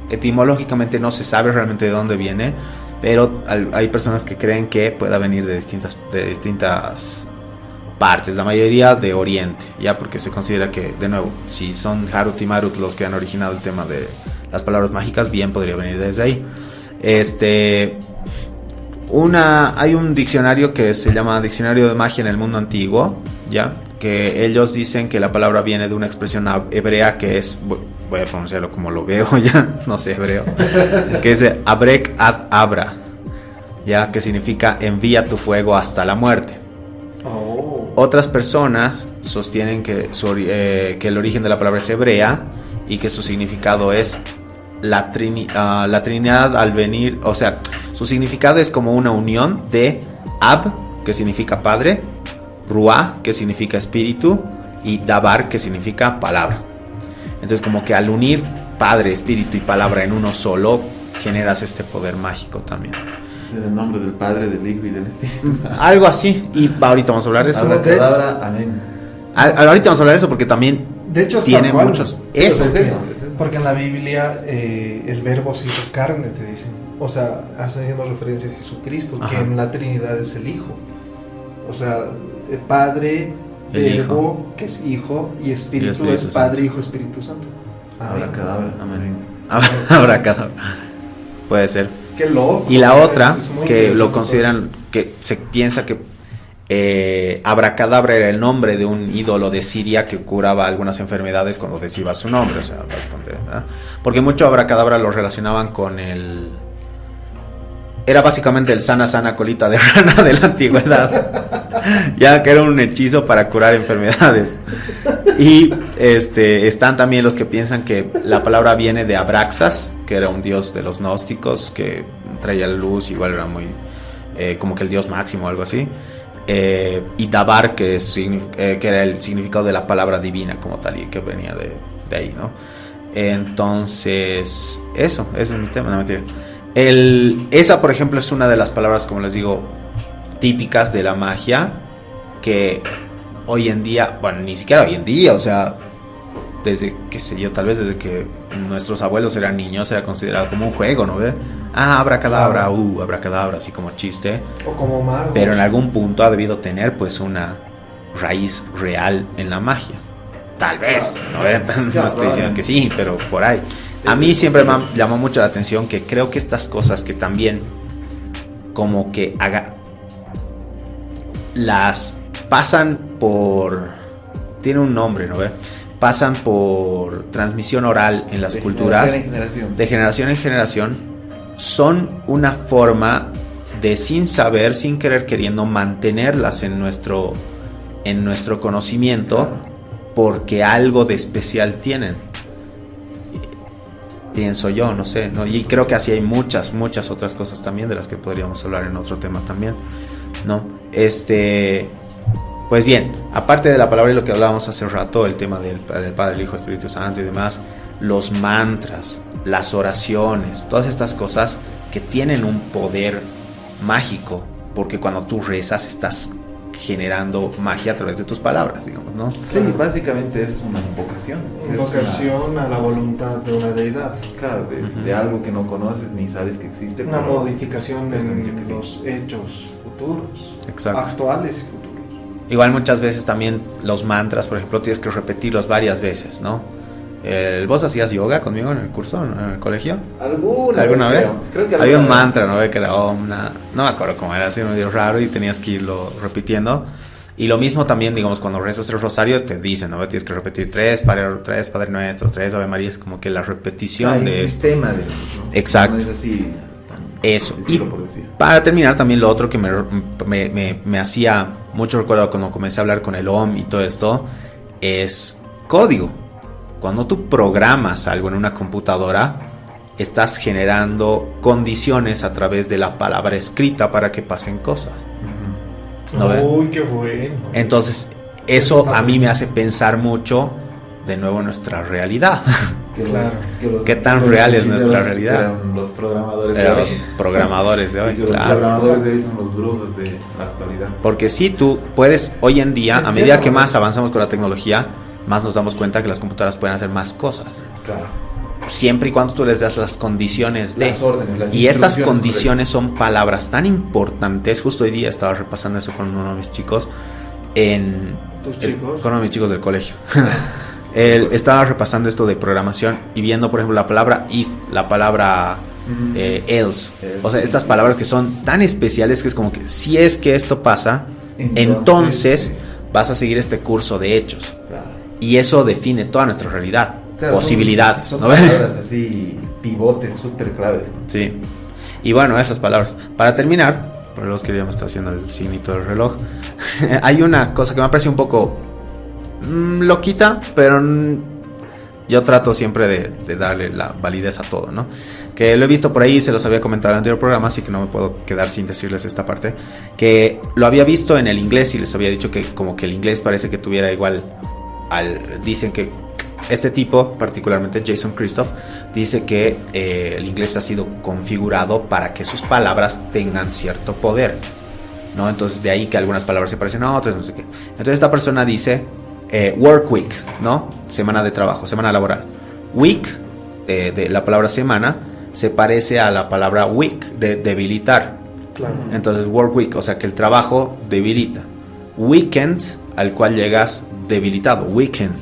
etimológicamente no se sabe realmente de dónde viene, pero hay personas que creen que pueda venir de distintas partes, la mayoría de Oriente, ya, porque se considera que, de nuevo, si son Harut y Marut los que han originado el tema de las palabras mágicas, bien podría venir desde ahí. Hay un diccionario que se llama Diccionario de Magia en el Mundo Antiguo, ya, que ellos dicen que la palabra viene de una expresión hebrea que es, voy a pronunciarlo como lo veo, ya, no sé hebreo, que es abrek ad abra, ya, que significa envía tu fuego hasta la muerte. Otras personas sostienen que el origen de la palabra es hebrea y que su significado es la Trinidad al venir, o sea, su significado es como una unión de Ab, que significa padre, Ruah, que significa espíritu, y Dabar, que significa palabra. Entonces, como que al unir padre, espíritu y palabra en uno solo, generas este poder mágico también. Es el nombre del Padre, del Hijo y del Espíritu Santo. Algo así, y ahorita vamos a hablar de eso. Abracadabra, amén. Ahorita vamos a hablar de eso porque también De hecho, es tiene tal cual. muchos. Sí, Eso. Es eso. Porque en la Biblia el verbo se hizo carne, te dicen. O sea, haciendo referencia a Jesucristo, Ajá. que en la Trinidad es el Hijo. O sea, el Padre, El Verbo, que es Hijo, y Espíritu, Espíritu es Santo. Padre, Hijo, Espíritu Santo. Amén. Abracadabra, Amén. amén. Abracadabra. Puede ser. Qué loco. Y la otra, Es muy que interesante lo consideran, que se piensa que Abracadabra era el nombre de un ídolo de Siria que curaba algunas enfermedades cuando decía su nombre, o sea, básicamente, ¿verdad? Porque mucho Abracadabra lo relacionaban con era básicamente el sana colita de rana de la antigüedad, ya que era un hechizo para curar enfermedades. Y están también los que piensan que la palabra viene de Abraxas, que era un dios de los gnósticos que traía la luz, igual era muy como que el dios máximo o algo así. Y Dabar, que era el significado de la palabra divina como tal, y que venía de ahí, ¿no? Entonces, ese es mi tema, no mentira. Esa, por ejemplo, es una de las palabras, como les digo, típicas de la magia, que hoy en día, bueno, ni siquiera hoy en día, o sea, desde, qué sé yo, tal vez desde que nuestros abuelos eran niños, era considerado como un juego, ¿no ve? Abracadabra, abracadabra, así como chiste. O como magos. Pero en algún punto ha debido tener, pues, una raíz real en la magia. Tal vez, ¿no ve? No estoy diciendo que sí, pero por ahí. A mí siempre me llamó mucho la atención que creo que estas cosas que también como que las pasan por, tiene un nombre, ¿no ve? Pasan por transmisión oral en las culturas, de generación en generación, son una forma de, sin saber, sin querer queriendo, mantenerlas en nuestro conocimiento, porque algo de especial tienen. Pienso yo, no sé, ¿no? Y creo que así hay muchas otras cosas también de las que podríamos hablar en otro tema también, ¿no? Pues bien, aparte de la palabra y lo que hablábamos hace rato, el tema del Padre, el Hijo, el Espíritu Santo y demás, los mantras, las oraciones, todas estas cosas que tienen un poder mágico, porque cuando tú rezas estás generando magia a través de tus palabras, digamos, ¿no? Sí, básicamente es una invocación. Invocación a la voluntad de una deidad. Claro, de algo que no conoces ni sabes que existe. Una pero modificación pero en los hechos futuros, Exacto. actuales y futuros. Igual muchas veces también los mantras, por ejemplo, tienes que repetirlos varias veces, ¿no? ¿Vos hacías yoga conmigo en el curso, en el colegio? ¿Alguna vez? Creo que había un mantra, ¿no? Que era Om, no me acuerdo cómo era, así medio raro y tenías que irlo repitiendo. Y lo mismo también, digamos, cuando rezas el rosario te dicen, ¿no? Tienes que repetir tres Padre Nuestros, 3 Ave María, es como que la repetición de el esto. sistema de ellos, ¿no? Exacto. No es así tan Eso. Y por decir. para terminar, también lo otro que me hacía mucho recuerdo cuando comencé a hablar con el OM y todo esto, es código. Cuando tú programas algo en una computadora, estás generando condiciones a través de la palabra escrita para que pasen cosas. ¿No ven? Uy, qué bueno. Entonces, eso a mí me hace pensar mucho de nuevo en nuestra realidad. ¿Qué tan real es nuestra realidad? Eran los programadores de Eran hoy. los programadores de hoy, Y los claro. programadores de hoy son los brujos de la actualidad. Porque si tú puedes, hoy en día, a ¿En medida serio? que más avanzamos con la tecnología, más nos damos cuenta que las computadoras pueden hacer más cosas. Claro. Siempre y cuando tú les das las condiciones de... Las órdenes, las Y estas instrucciones, condiciones son palabras tan importantes. Justo hoy día estaba repasando eso con uno de mis chicos. ¿Tus chicos? Con uno de mis chicos del colegio. Él estaba repasando esto de programación y viendo, por ejemplo, la palabra if, la palabra else. O sea, estas palabras que son tan especiales que es como que si es que esto pasa, entonces vas a seguir este curso de hechos. Claro. Y eso define toda nuestra realidad. Claro, posibilidades. son ¿no? palabras así, pivotes súper claves. Sí. Y bueno, esas palabras. Para terminar, por los que ya me está haciendo el signito del reloj, hay una cosa que me parece un poco loquita, pero yo trato siempre de darle la validez a todo, ¿no? Que lo he visto por ahí, se los había comentado en el anterior programa, así que no me puedo quedar sin decirles esta parte, que lo había visto en el inglés y les había dicho que como que el inglés parece que tuviera igual dicen que este tipo, particularmente Jason Christoph, dice que el inglés ha sido configurado para que sus palabras tengan cierto poder, ¿no? Entonces de ahí que algunas palabras se parecen a otras, no sé qué. Entonces esta persona dice work week, ¿no? Semana de trabajo, semana laboral. Week, de la palabra semana, se parece a la palabra weak, de debilitar. Claro. Entonces work week, o sea que el trabajo debilita. Weekend, al cual llegas debilitado, weekend,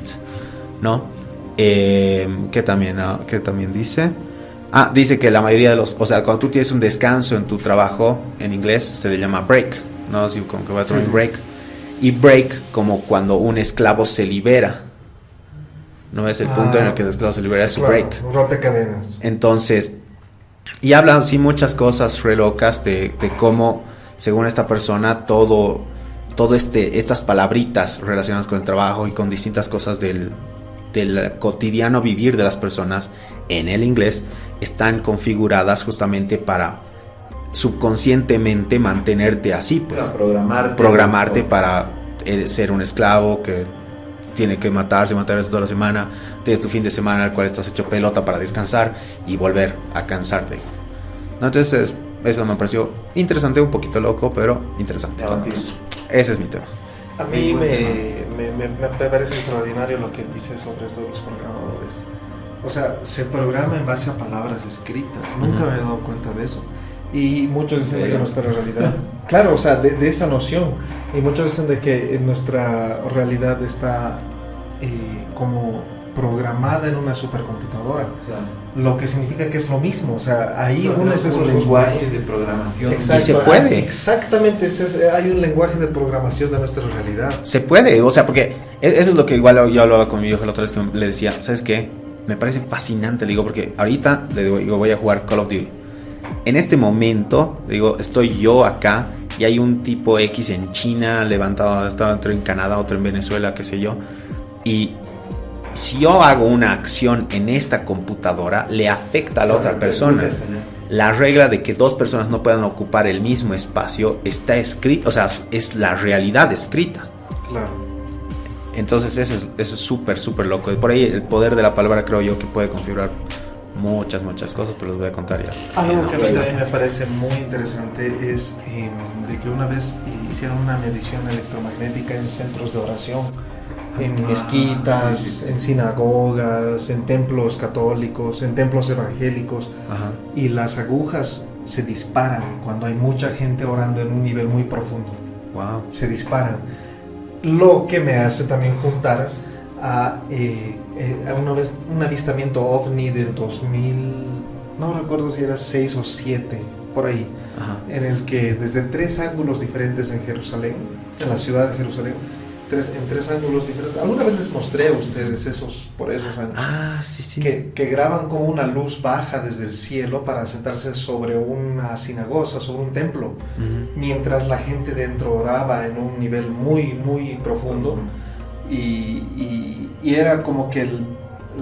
¿no? ¿Qué también dice? Dice que la mayoría de los, o sea, cuando tú tienes un descanso en tu trabajo, en inglés se le llama break, ¿no? Así como que va a tomar un break. Y break como cuando un esclavo se libera. No es el punto en el que el esclavo se libera, es su break. Rompe cadenas. Entonces, y hablan así muchas cosas re locas de cómo, según esta persona, estas palabritas relacionadas con el trabajo y con distintas cosas del cotidiano vivir de las personas en el inglés están configuradas justamente para subconscientemente mantenerte así, pues. Programarte para ser un esclavo que tiene que matarse toda la semana. Tienes tu fin de semana al cual estás hecho pelota para descansar y volver a cansarte, ¿no? Entonces eso me pareció interesante, un poquito loco, pero interesante. Ese es mi tema. A mí me parece extraordinario lo que dice sobre esto de los programadores. O sea, se programa en base a palabras escritas. Nunca me he dado cuenta de eso. Y muchos dicen de que nuestra realidad... Claro, o sea, de esa noción. Y muchos dicen de que nuestra realidad está como programada en una supercomputadora. Claro. Lo que significa que es lo mismo. O sea, ahí unes esos un lenguaje de programación. Exacto, y se puede. Exactamente, hay un lenguaje de programación de nuestra realidad. Se puede, o sea, porque eso es lo que igual yo hablaba con mi viejo la otra vez, que le decía, ¿sabes qué? Me parece fascinante, le digo, porque ahorita le digo, voy a jugar Call of Duty. En este momento, digo, estoy yo acá y hay un tipo X en China levantado, estaba otro en Canadá, otro en Venezuela, qué sé yo, y si yo hago una acción en esta computadora, le afecta a la otra persona. La regla de que dos personas no puedan ocupar el mismo espacio está escrita, o sea, es la realidad escrita. Claro. Entonces eso es súper, súper loco. Por ahí el poder de la palabra creo yo que puede configurar muchas cosas, pero les voy a contar ya. Algo que a mí también me parece muy interesante es de que una vez hicieron una medición electromagnética en centros de oración, en mezquitas, sí. en sinagogas, en templos católicos, en templos evangélicos. Ajá. Y las agujas se disparan cuando hay mucha gente orando en un nivel muy profundo. Wow. Se disparan. Lo que me hace también juntar a una vez un avistamiento ovni del 2000, no recuerdo si era 6 o 7, por ahí, Ajá. en el que desde 3 ángulos diferentes en Jerusalén, en la ciudad de Jerusalén, en 3 ángulos diferentes. Alguna vez les mostré a ustedes por esos años. Ah, sí. Que graban como una luz baja desde el cielo para sentarse sobre una sinagoga, sobre un templo, mientras la gente dentro oraba en un nivel muy, muy profundo. Y era como que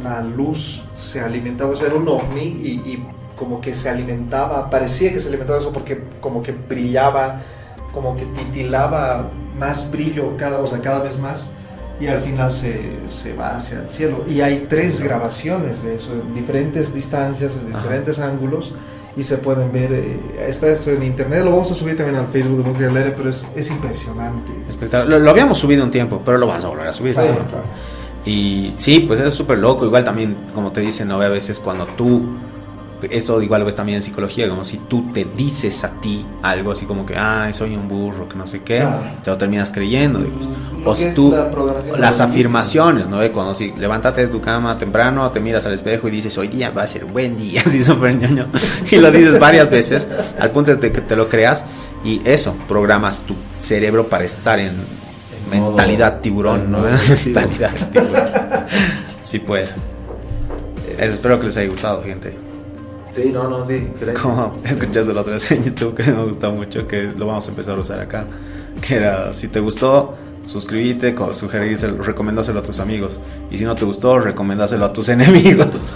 la luz se alimentaba, o sea, era un ovni y como que se alimentaba, parecía que se alimentaba eso porque como que brillaba, como que titilaba más brillo cada vez más, y al final se va hacia el cielo. Y hay 3 grabaciones de eso, en diferentes distancias, en diferentes ángulos, y se pueden ver. Está eso en internet, lo vamos a subir también al Facebook de Nuclear Aire, pero es impresionante. Espectacular. Lo habíamos subido un tiempo, pero lo vas a volver a subir. Claro, ¿no? claro. Y sí, pues es súper loco. Igual también, como te dicen, ¿no? A veces cuando tú, esto igual lo ves también en psicología, como si tú te dices a ti algo así como que, ay, soy un burro, que no sé qué, Claro. te lo terminas creyendo, digamos. Lo O que si es tú, la programación las neurolingüística. afirmaciones, ¿no? Cuando si levántate de tu cama temprano, te miras al espejo y dices, hoy día va a ser un buen día, así súper ñoño, y lo dices varias veces, al punto de que te lo creas, y eso, programas tu cerebro para estar en mentalidad tiburón, ¿no? Mentalidad tiburón. Sí, pues. Espero que les haya gustado, gente. Sí, no, sí. Excelente. Como escuchaste la otra vez en YouTube que me gustó mucho, que lo vamos a empezar a usar acá, que era, si te gustó, suscríbete, recomendáselo a tus amigos, y si no te gustó, recomendáselo a tus enemigos.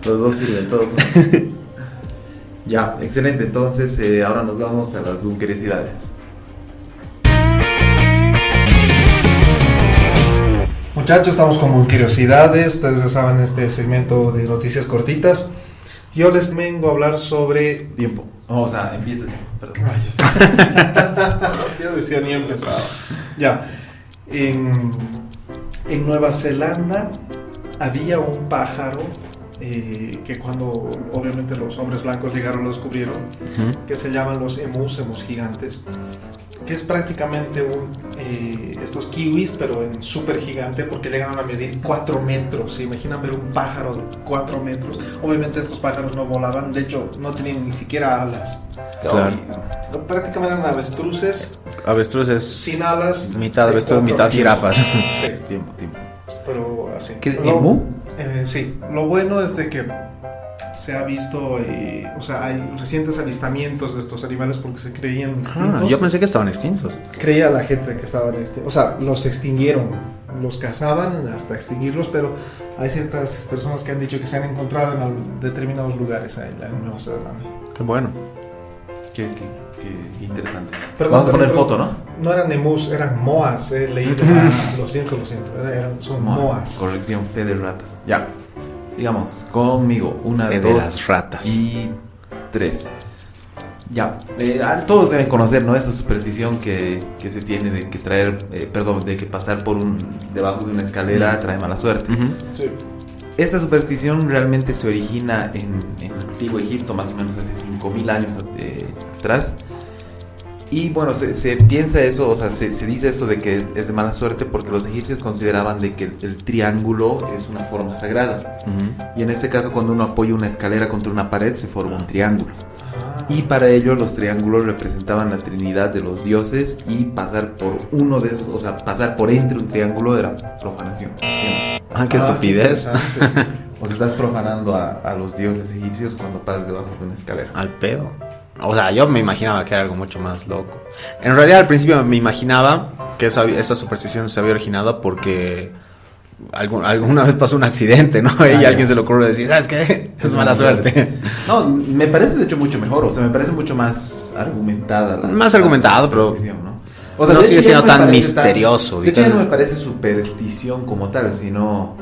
Los dos sirven, todos. Ya, excelente. Entonces, ahora nos vamos a las curiosidades. Muchachos, estamos con curiosidades. Ustedes ya saben, este segmento de noticias cortitas. Yo les vengo a hablar sobre... Tiempo. O sea, empieza. Perdón. Yo decía ni empezaba. Ya. En Nueva Zelanda había un pájaro que cuando obviamente los hombres blancos llegaron lo descubrieron, que se llaman los emus gigantes, que es prácticamente estos kiwis, pero en súper gigante, porque llegaron a medir 4 metros. ¿Se imaginan ver un pájaro de 4 metros? Obviamente estos pájaros no volaban, de hecho no tenían ni siquiera alas. Claro. Prácticamente eran avestruces Avestruces sin alas, mitad de avestruz, 4 mitad metros. jirafas. Sí, Tiempo. pero así. ¿Qué, emu? Sí, lo bueno es de que se ha visto, o sea, hay recientes avistamientos de estos animales porque se creían extintos. Yo pensé que estaban extintos. Creía la gente que estaban extintos, o sea, los extinguieron, los cazaban hasta extinguirlos, pero hay ciertas personas que han dicho que se han encontrado en determinados lugares ahí en Nueva Zelanda. Qué bueno. Qué interesante. Perdón, Vamos a poner pero foto, ¿no? No eran emus, eran moas, leí. Lo siento, son moas. Corrección, fe de ratas. Ya. Digamos, conmigo. 1, Fe de 2 las ratas. y 3. Ya. Todos deben conocer, ¿no? Esta superstición que se tiene de que de que pasar debajo de una escalera trae mala suerte. Sí. Esta superstición realmente se origina en el antiguo Egipto, más o menos hace 5000 años atrás. Y bueno, se piensa eso, o sea, se dice esto de que es de mala suerte porque los egipcios consideraban de que el triángulo es una forma sagrada. Y en este caso, cuando uno apoya una escalera contra una pared, se forma un triángulo. Y para ello los triángulos representaban la trinidad de los dioses, y pasar por uno de esos, o sea, pasar por entre un triángulo era profanación. Qué estupidez. O sea, estás profanando a los dioses egipcios cuando pasas debajo de una escalera. Al pedo. O sea, yo me imaginaba que era algo mucho más loco. En realidad, al principio me imaginaba que esa superstición se había originado porque alguna vez pasó un accidente, ¿no? Y a alguien se le ocurrió decir, ¿sabes qué? Es mala suerte. No, me parece de hecho mucho mejor, o sea, me parece mucho más argumentada. Más argumentado, pero... ¿no? O sea, no de sigue hecho, ya siendo me tan parece misterioso. De hecho, ya no me Entonces, parece superstición como tal, sino.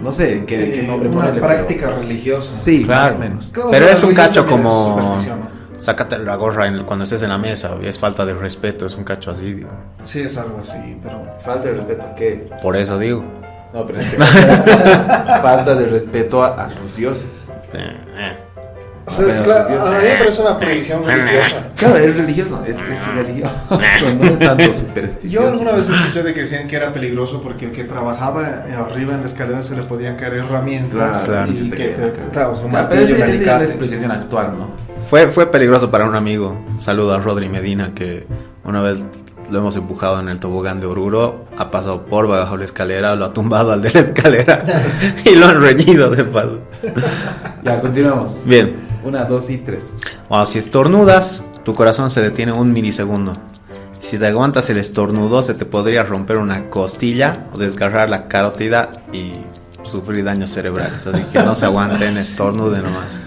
No sé, qué nombre una ponerle. práctica religiosa. Sí, claro. más o menos. Claro, Pero o sea, es un religión cacho también es como... superstición, ¿no? Sácate la gorra cuando estés en la mesa. Es falta de respeto, es un cacho así, digo. Sí, es algo así, pero... Falta de respeto a qué. Por eso digo. No, pero es que falta de respeto a sus dioses. O sea, Pero claro, sus dioses. a mí me parece una prohibición religiosa. Claro, es religioso, es religioso. No es tanto superstición. Yo alguna vez escuché de que decían que era peligroso porque el que trabajaba arriba en la escalera se le podían caer herramientas Claro, y se te que cae la cabeza. claro, un Claro, pero martillo, un esa es la alicate. explicación actual, ¿no? Fue peligroso para un amigo. Un saludo a Rodri Medina, que una vez lo hemos empujado en el tobogán de Oruro. Ha pasado por bajo la escalera, lo ha tumbado al de la escalera y lo han reñido de paso. Ya, continuamos. Bien. 1, 2 y 3. Bueno, si estornudas, tu corazón se detiene un milisegundo. Si te aguantas el estornudo, se te podría romper una costilla o desgarrar la carótida y sufrir daños cerebrales. Así que no se aguanten, estornuden nomás.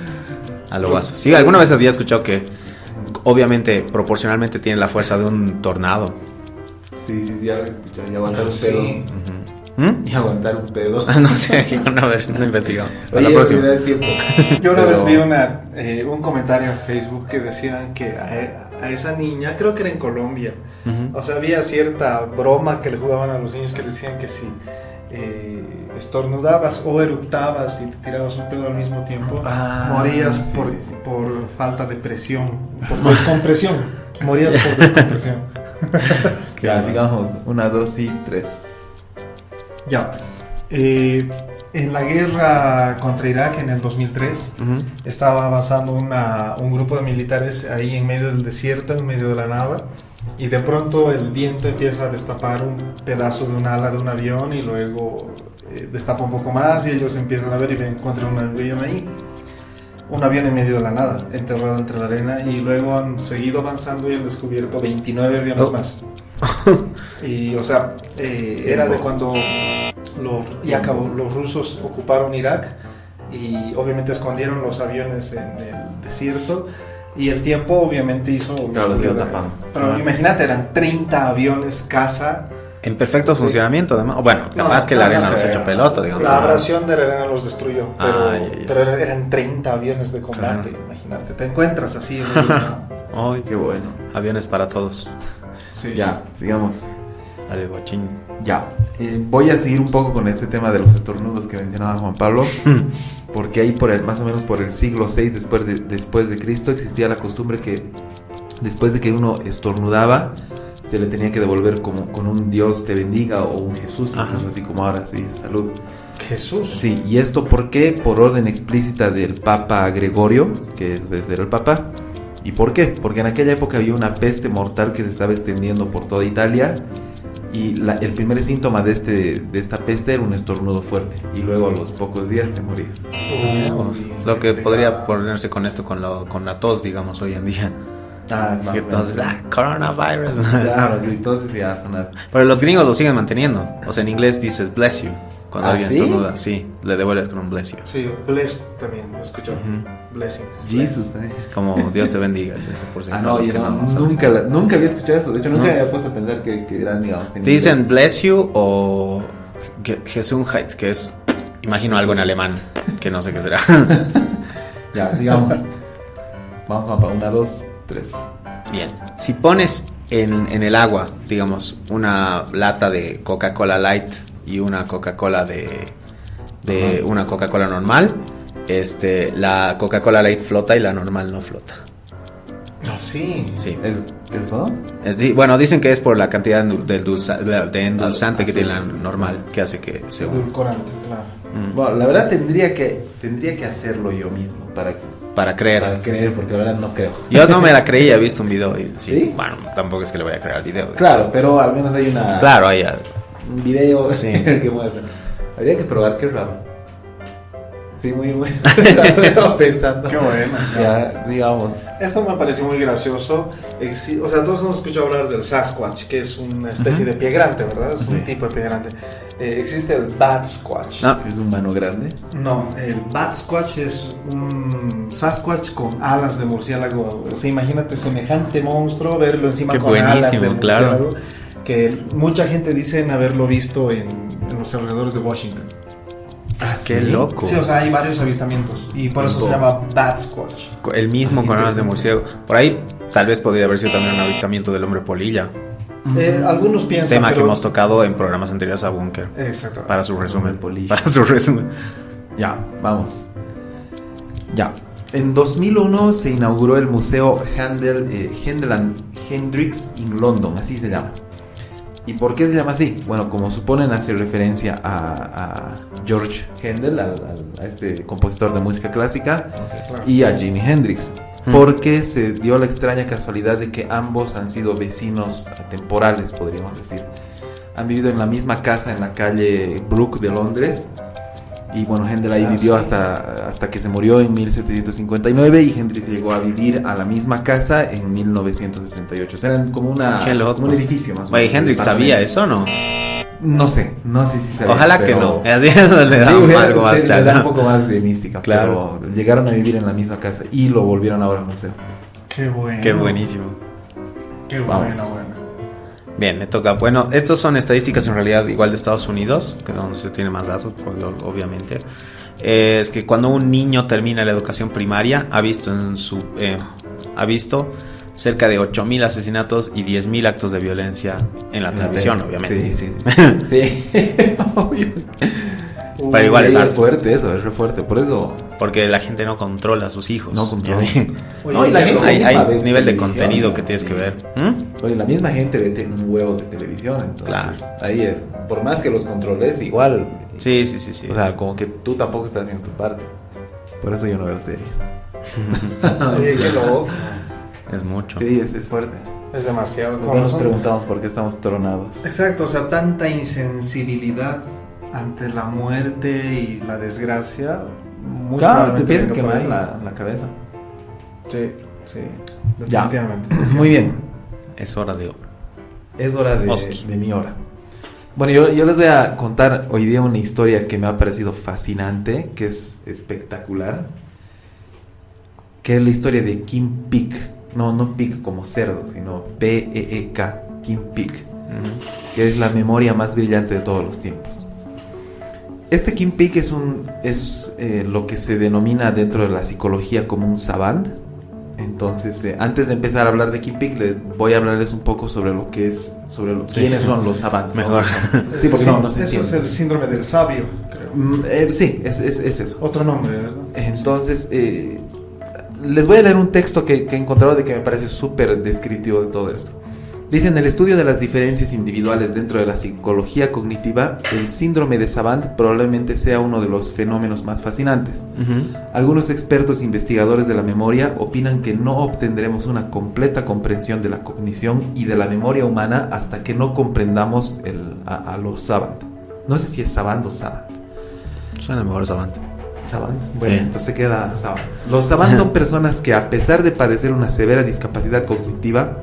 A lo vaso. Sí, alguna vez había escuchado que obviamente proporcionalmente tiene la fuerza de un tornado. Sí, ya lo escuché. Y aguantar un Sí. pedo. ¿Mm? Y aguantar un pedo. No sé, no, a ver, no he investigado. Para Oye, la próxima. me da el tiempo. Yo una Pero- vez vi un comentario en Facebook que decían que a esa niña, creo que era en Colombia, Ujú. o sea, había cierta broma que le jugaban a los niños que le decían que si estornudabas o eruptabas y te tirabas un pedo al mismo tiempo, morías sí, por, sí, sí. por falta de presión, por descompresión, morías por descompresión. Ya, sigamos. 1, 2 y 3. Ya. En la guerra contra Irak en el 2003 Ujú. estaba avanzando un grupo de militares ahí en medio del desierto, en medio de la nada, y de pronto el viento empieza a destapar un pedazo de un ala de un avión y luego destapa un poco más y ellos empiezan a ver y encuentran un avión ahí. Un avión en medio de la nada, enterrado entre la arena, y luego han seguido avanzando y han descubierto 29 aviones Oh. más. Y, o sea, era de cuando los rusos ocuparon Irak y obviamente escondieron los aviones en el desierto y el tiempo obviamente hizo... Claro, los iba tapando. Pero imagínate, eran 30 aviones caza. En perfecto funcionamiento, además. O bueno, capaz que la arena los ha hecho pelota, digamos. La abrasión de la arena los destruyó, pero, Ay, ay, ay. pero eran 30 aviones de combate, Claro. imagínate. Te encuentras así en una... Ay, Qué bueno. aviones para todos. Sí. Ya, sigamos. Dale, guachín. Ya, voy a seguir un poco con este tema de los estornudos que mencionaba Juan Pablo, porque ahí más o menos por el siglo VI después de Cristo existía la costumbre que después de que uno estornudaba se le tenía que devolver como con un Dios te bendiga o un Jesús, Ajá. incluso así como ahora se dice salud. Jesús. Sí, y esto ¿por qué? Por orden explícita del Papa Gregorio, que debe ser el Papa. ¿Y por qué? Porque en aquella época había una peste mortal que se estaba extendiendo por toda Italia y el primer síntoma de esta peste era un estornudo fuerte y luego a los pocos días te morías. Lo que podría ponerse con esto, con la tos, digamos, hoy en día. Es Que entonces, coronavirus. Claro, sí, entonces ya son Pero los gringos lo siguen manteniendo. O sea, en inglés dices bless you. Cuando alguien ¿sí? estornuda, sí, le devuelves con un bless you. Sí, blessed también, lo escucho. Ujú. Blessings. Jesus. Como Dios te bendiga, es eso, por si No, los yo que no, saben. nunca había escuchado eso. De hecho, nunca No. había puesto a pensar que eran, digamos, en Te dicen inglés. bless you o Gesundheit, que es, imagino algo en alemán, que no sé qué será. Ya, sigamos. Vamos, Juanpa, 1, 2, 3. Bien, si pones en el agua, digamos, una lata de Coca-Cola Light y una Coca-Cola de una Coca-Cola normal, la Coca-Cola Light flota y la normal no flota. Ah, sí. Sí. ¿Es todo? Sí, bueno, dicen que es por la cantidad de endulzante que tiene la normal, que hace que se una. Edulcorante, claro. Bueno, la verdad tendría que hacerlo yo mismo Para creer. para creer, porque la verdad no creo. Yo no me la creía, he visto un video y sí. ¿Sí? Bueno, tampoco es que le voy a creer al video. Claro, pero al menos hay una Claro, ahí un video Sí. que muestra. Habría que probar, qué raro. Sí, muy bueno. Pensando. Qué bueno. Ya, digamos. Esto me pareció muy gracioso. O sea, todos hemos escuchado hablar del Sasquatch, que es una especie de pie grande, ¿verdad? Es un tipo de pie grande. Existe el Bat Squatch. No. ¿Es un mano grande? No, el Bat Squatch es un Sasquatch con alas de murciélago. O sea, imagínate semejante monstruo, verlo encima Qué con alas de buenísimo, claro. murciélago. Que mucha gente dicen haberlo visto en los alrededores de Washington. Ah, Qué loco. Sí, o sea, hay varios avistamientos y por eso se llama Bat Squatch. El mismo con alas de murciélago. Por ahí tal vez podría haber sido también un avistamiento del hombre polilla. Algunos piensan. Tema que pero... hemos tocado en programas anteriores a Bunker. Exacto. Para su resumen. Polilla. Para su resumen. Ya, vamos. Ya. En 2001 se inauguró el Museo Handel and Hendrix en London, así se llama. ¿Y por qué se llama así? Bueno, como suponen, hace referencia a George Handel, a este compositor de música clásica, Claro. y a Jimi Hendrix. Porque se dio la extraña casualidad de que ambos han sido vecinos temporales, podríamos decir. Han vivido en la misma casa en la calle Brook de Londres. Y bueno, Handel ahí vivió hasta que se murió en 1759 y Hendrix llegó a vivir a la misma casa en 1968. O sea, eran como Qué loco. como un edificio más o Oye, menos. Hendrix sabía eso, ¿no? No sé si sabía. Ojalá que pero- no. Así eso le da Sí, algo más le da un chala. poco más de mística. Claro. Pero llegaron a vivir en la misma casa y lo volvieron ahora al museo. Qué bueno. Qué buenísimo. Qué Vamos. bueno. Bien, me toca. Bueno, estas son estadísticas en realidad igual de Estados Unidos, que es donde se tiene más datos, pues, obviamente. Es que cuando un niño termina la educación primaria, ha visto cerca de 8.000 asesinatos y 10.000 actos de violencia en la televisión, obviamente. Sí. Sí. Obvio. Pero igual es es alto. fuerte eso, es re fuerte. Por eso Porque la gente no controla a sus hijos. no controla. Y así. Oye, No, y la gente Hay misma ve nivel de televisión, contenido ¿no? que tienes Sí. que ver. Oye, la misma gente ve un huevo de televisión, entonces Claro. ahí por más que los controles, igual, Sí. o sea, como que tú tampoco estás haciendo tu parte. Por eso yo no veo series. Oye, qué loco. Es mucho. Sí, es fuerte. Es demasiado. Luego Con nos razón. preguntamos por qué estamos tronados. Exacto, o sea, tanta insensibilidad ante la muerte y la desgracia. Muy Claro, te probablemente empieza a venga por quemar ahí. la cabeza. Sí, Ya. definitivamente. Muy bien. Es hora de... Es hora Oski. de mi hora. Bueno, yo les voy a contar hoy día una historia que me ha parecido fascinante, que es espectacular, que es la historia de Kim Peek. No Peek como cerdo, sino P-E-E-K, Kim Peek, que es la memoria más brillante de todos los tiempos. Este Kim Peek es lo que se denomina dentro de la psicología como un savant. Entonces, antes de empezar a hablar de Kim Peek, voy a hablarles un poco sobre lo que es, quiénes son los savants. ¿no? Mejor. Sí, porque no se Eso es entiende. el síndrome del sabio, creo. Sí, es eso. Otro nombre, ¿verdad? Entonces, les voy a leer un texto que he encontrado de que me parece súper descriptivo de todo esto. Dice: en el estudio de las diferencias individuales dentro de la psicología cognitiva, el síndrome de Savant probablemente sea uno de los fenómenos más fascinantes. Algunos expertos investigadores de la memoria opinan que no obtendremos una completa comprensión de la cognición y de la memoria humana hasta que no comprendamos a los Savant. No sé si es Savant o Savant. Suena mejor Savant. Savant. Bueno, Sí. entonces queda Savant. Los Savant son personas que, a pesar de padecer una severa discapacidad cognitiva,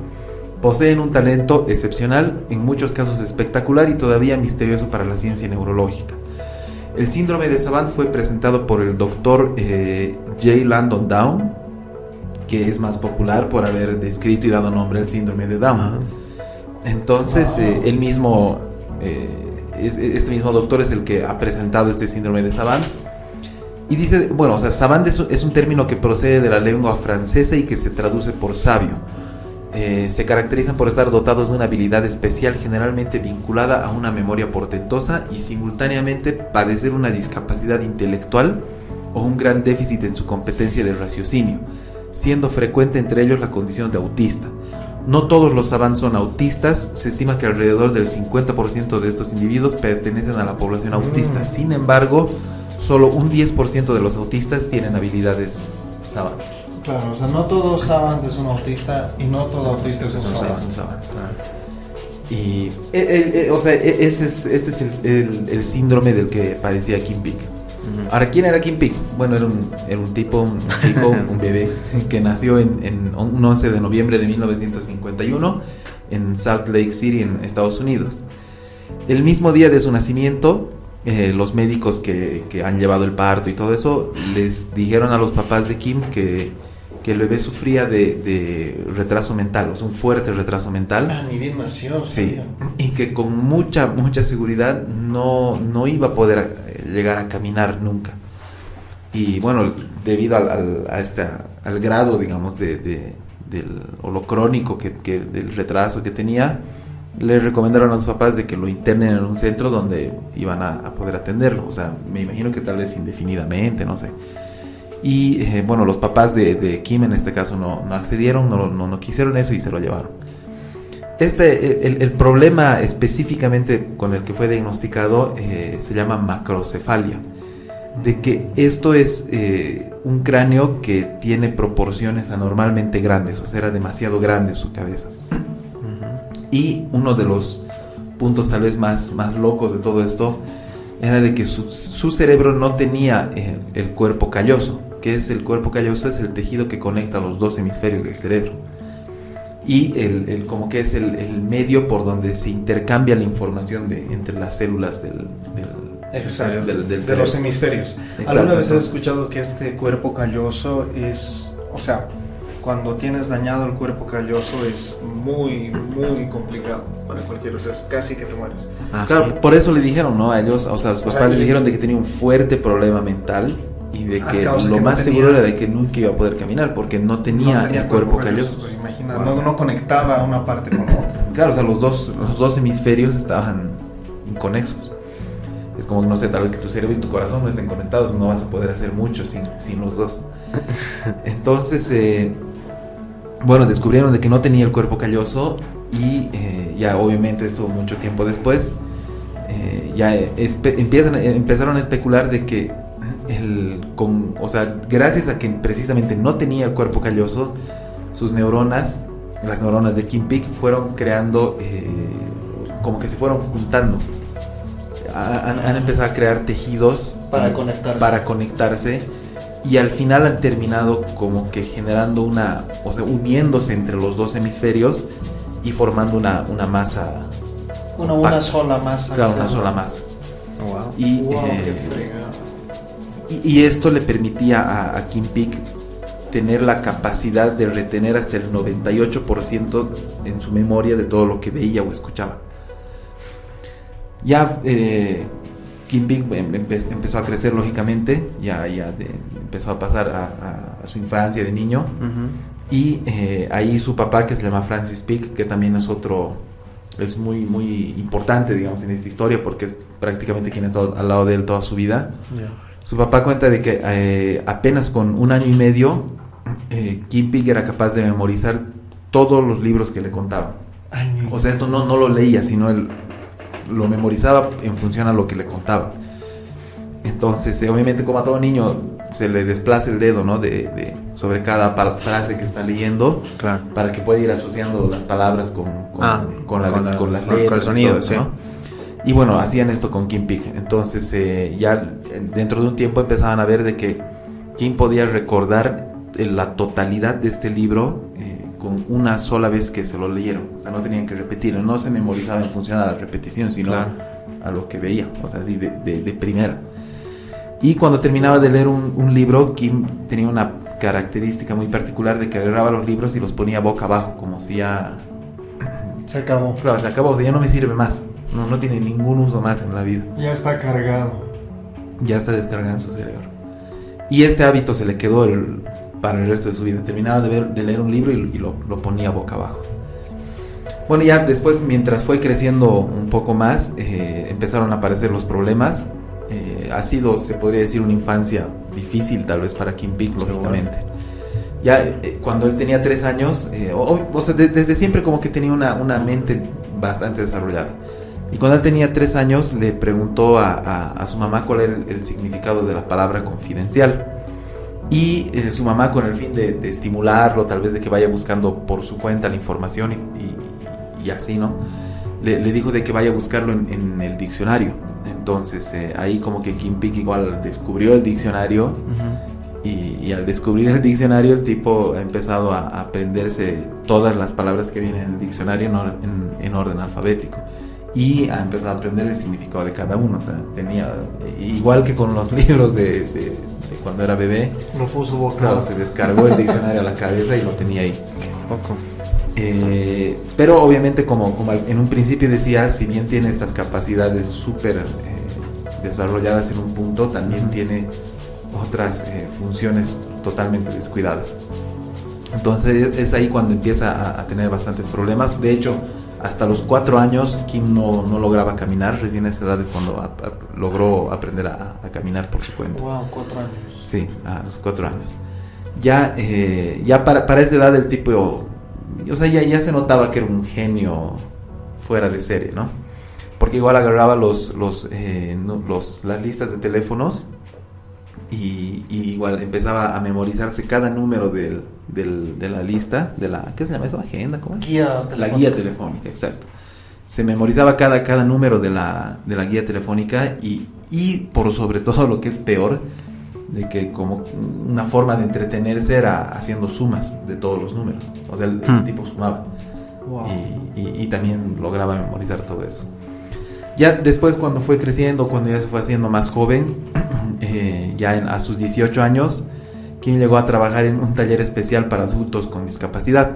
poseen un talento excepcional, en muchos casos espectacular y todavía misterioso para la ciencia neurológica. El síndrome de Savant fue presentado por el doctor J. Landon Down, que es más popular por haber descrito y dado nombre al síndrome de Down. Entonces, él mismo, este mismo doctor es el que ha presentado este síndrome de Savant. Y dice, bueno, o sea, Savant es un término que procede de la lengua francesa y que se traduce por sabio. Se caracterizan por estar dotados de una habilidad especial generalmente vinculada a una memoria portentosa y simultáneamente padecer una discapacidad intelectual o un gran déficit en su competencia de raciocinio, siendo frecuente entre ellos la condición de autista. No todos los savants son autistas, se estima que alrededor del 50% de estos individuos pertenecen a la población autista. Sin embargo, solo un 10% de los autistas tienen habilidades savant. Claro, o sea, no todo savant es un autista y no todo autista es un savant. Es un savant. Y o sea, este es el síndrome del que padecía Kim Peek. Ahora, ¿quién era Kim Peek? Bueno, era un tipo, un bebé, que nació en un 11 de noviembre de 1951 en Salt Lake City, en Estados Unidos. El mismo día de su nacimiento, los médicos que han llevado el parto y todo eso, les dijeron a los papás de Kim que el bebé sufría de retraso mental, o sea, un fuerte retraso mental. Ni bien nació. Sí, y que con mucha seguridad no iba a poder llegar a caminar nunca. Y bueno, debido al grado, digamos, o lo crónico del retraso que tenía, le recomendaron a los papás de que lo internen en un centro donde iban a poder atenderlo. O sea, me imagino que tal vez indefinidamente, no sé. Y bueno, los papás de Kim en este caso no accedieron, no quisieron eso y se lo llevaron. El problema específicamente con el que fue diagnosticado se llama macrocefalia, de que esto es un cráneo que tiene proporciones anormalmente grandes, o sea, era demasiado grande su cabeza. Y uno de los puntos tal vez más locos de todo esto era de que su cerebro no tenía el cuerpo calloso. ¿Qué es el cuerpo calloso? Es el tejido que conecta los dos hemisferios del cerebro. Y como que es el medio por donde se intercambia la información entre las células del cerebro. De los hemisferios. Exacto. ¿Alguna vez has escuchado que este cuerpo calloso es, o sea, cuando tienes dañado el cuerpo calloso es muy complicado para cualquiera, o sea, es casi que te mueres? Claro, sí. por eso le dijeron, ¿no? A ellos, o sea, sus papás les dijeron de que tenía un fuerte problema mental y de que lo más seguro era de que nunca iba a poder caminar porque no tenía el cuerpo calloso. Pues imagina, no conectaba una parte con la otra. Claro, o sea, los dos hemisferios estaban inconexos. Es como, no sé, tal vez que tu cerebro y tu corazón no estén conectados, no vas a poder hacer mucho sin los dos. Entonces, bueno, descubrieron de que no tenía el cuerpo calloso y ya obviamente esto mucho tiempo después, ya empezaron a especular de que o sea, gracias a que precisamente no tenía el cuerpo calloso, sus neuronas, las neuronas de Kim Peek, fueron creando, como que se fueron juntando. Han empezado a crear tejidos para conectarse y al final han terminado como que generando o sea, uniéndose entre los dos hemisferios y formando una masa. Una sola masa. Claro, una sola masa. Wow. Y, qué fregado. Y esto le permitía a Kim Peek tener la capacidad de retener hasta el 98% en su memoria de todo lo que veía o escuchaba. Ya Kim Peek empezó a crecer lógicamente, empezó a pasar a su infancia de niño. Y ahí su papá, que se llama Francis Peek, que también es muy importante, digamos, en esta historia porque es prácticamente quien ha estado al lado de él toda su vida. Su papá cuenta de que apenas con 1 año y medio Kim Peek era capaz de memorizar todos los libros que le contaban. O sea, esto no lo leía, sino él lo memorizaba en función a lo que le contaban. Entonces, obviamente, como a todo niño, se le desplaza el dedo, ¿no? Sobre cada frase que está leyendo, claro, para que pueda ir asociando las palabras con las letras, con el sonido, todo, sí. ¿no? Y bueno, hacían esto con Kim Peek. Entonces, ya dentro de un tiempo empezaban a ver de que Kim podía recordar la totalidad de este libro con una sola vez que se lo leyeron. O sea, no tenían que repetirlo, no se memorizaba en función a la repetición, sino claro, a lo que veía, o sea, así de primera. Y cuando terminaba de leer un libro, Kim tenía una característica muy particular de que agarraba los libros y los ponía boca abajo, como si ya... Se acabó. Claro, se acabó, o sea, ya no me sirve más. No tiene ningún uso más en la vida. Ya está cargado. Ya está descargado en su cerebro. Y este hábito se le quedó para el resto de su vida. Terminaba de leer un libro y lo ponía boca abajo. Bueno, ya después, mientras fue creciendo un poco más, empezaron a aparecer los problemas. Ha sido, se podría decir, una infancia difícil tal vez para Kim Peek, lógicamente. Ya cuando él tenía 3 años, o sea, desde siempre como que tenía una mente bastante desarrollada. Y cuando él tenía 3 años le preguntó a su mamá cuál era el significado de la palabra confidencial. Y su mamá, con el fin de estimularlo, tal vez de que vaya buscando por su cuenta la información y así, ¿no? Le dijo de que vaya a buscarlo en el diccionario. Entonces ahí como que Kim Peek igual descubrió el diccionario. Y al descubrir el diccionario, el tipo ha empezado a aprenderse todas las palabras que vienen en el diccionario en orden alfabético. Y ha empezado a aprender el significado de cada uno. O sea, tenía, igual que con los libros de cuando era bebé, lo puso boca. Claro, se descargó el diccionario a la cabeza y lo tenía ahí. Qué loco. Pero obviamente, como en un principio decía, si bien tiene estas capacidades súper desarrolladas en un punto, también tiene otras funciones totalmente descuidadas. Entonces es ahí cuando empieza a tener bastantes problemas. De hecho, hasta los 4 años Kim no lograba caminar. Recién a esa edad es cuando logró aprender a caminar por su cuenta. Wow, 4 años. Sí, a los 4 años. Ya para esa edad el tipo, o sea, ya se notaba que era un genio fuera de serie, ¿no? Porque igual agarraba las listas de teléfonos y igual empezaba a memorizarse cada número de la lista, de la, ¿qué se llama eso? ¿Agenda? ¿Cómo es? Guía telefónica. La guía telefónica, exacto. Se memorizaba cada número de la guía telefónica y por sobre todo lo que es peor, de que como una forma de entretenerse era haciendo sumas de todos los números. O sea, el tipo sumaba. Wow. Y también lograba memorizar todo eso. Ya después, cuando fue creciendo, cuando ya se fue haciendo más joven, a sus 18 años, Kim llegó a trabajar en un taller especial para adultos con discapacidad.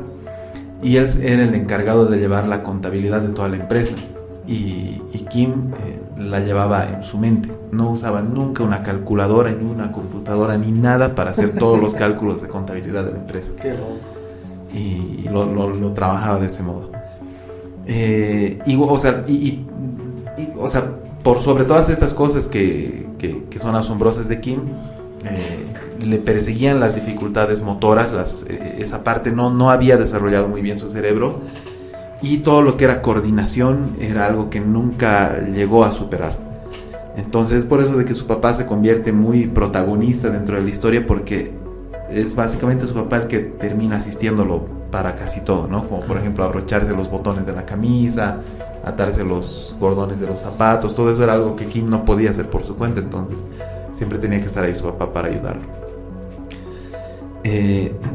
Y él era el encargado de llevar la contabilidad de toda la empresa. Y Kim la llevaba en su mente. No usaba nunca una calculadora, ni una computadora, ni nada para hacer todos los cálculos de contabilidad de la empresa. Qué loco. Y lo trabajaba de ese modo. O sea, por sobre todas estas cosas que son asombrosas de Kim, le perseguían las dificultades motoras, esa parte no había desarrollado muy bien su cerebro, y todo lo que era coordinación era algo que nunca llegó a superar. Entonces es por eso de que su papá se convierte muy protagonista dentro de la historia, porque es básicamente su papá el que termina asistiéndolo para casi todo, ¿no? Como por ejemplo abrocharse los botones de la camisa, atarse los cordones de los zapatos. Todo eso era algo que Kim no podía hacer por su cuenta, entonces siempre tenía que estar ahí su papá para ayudarlo.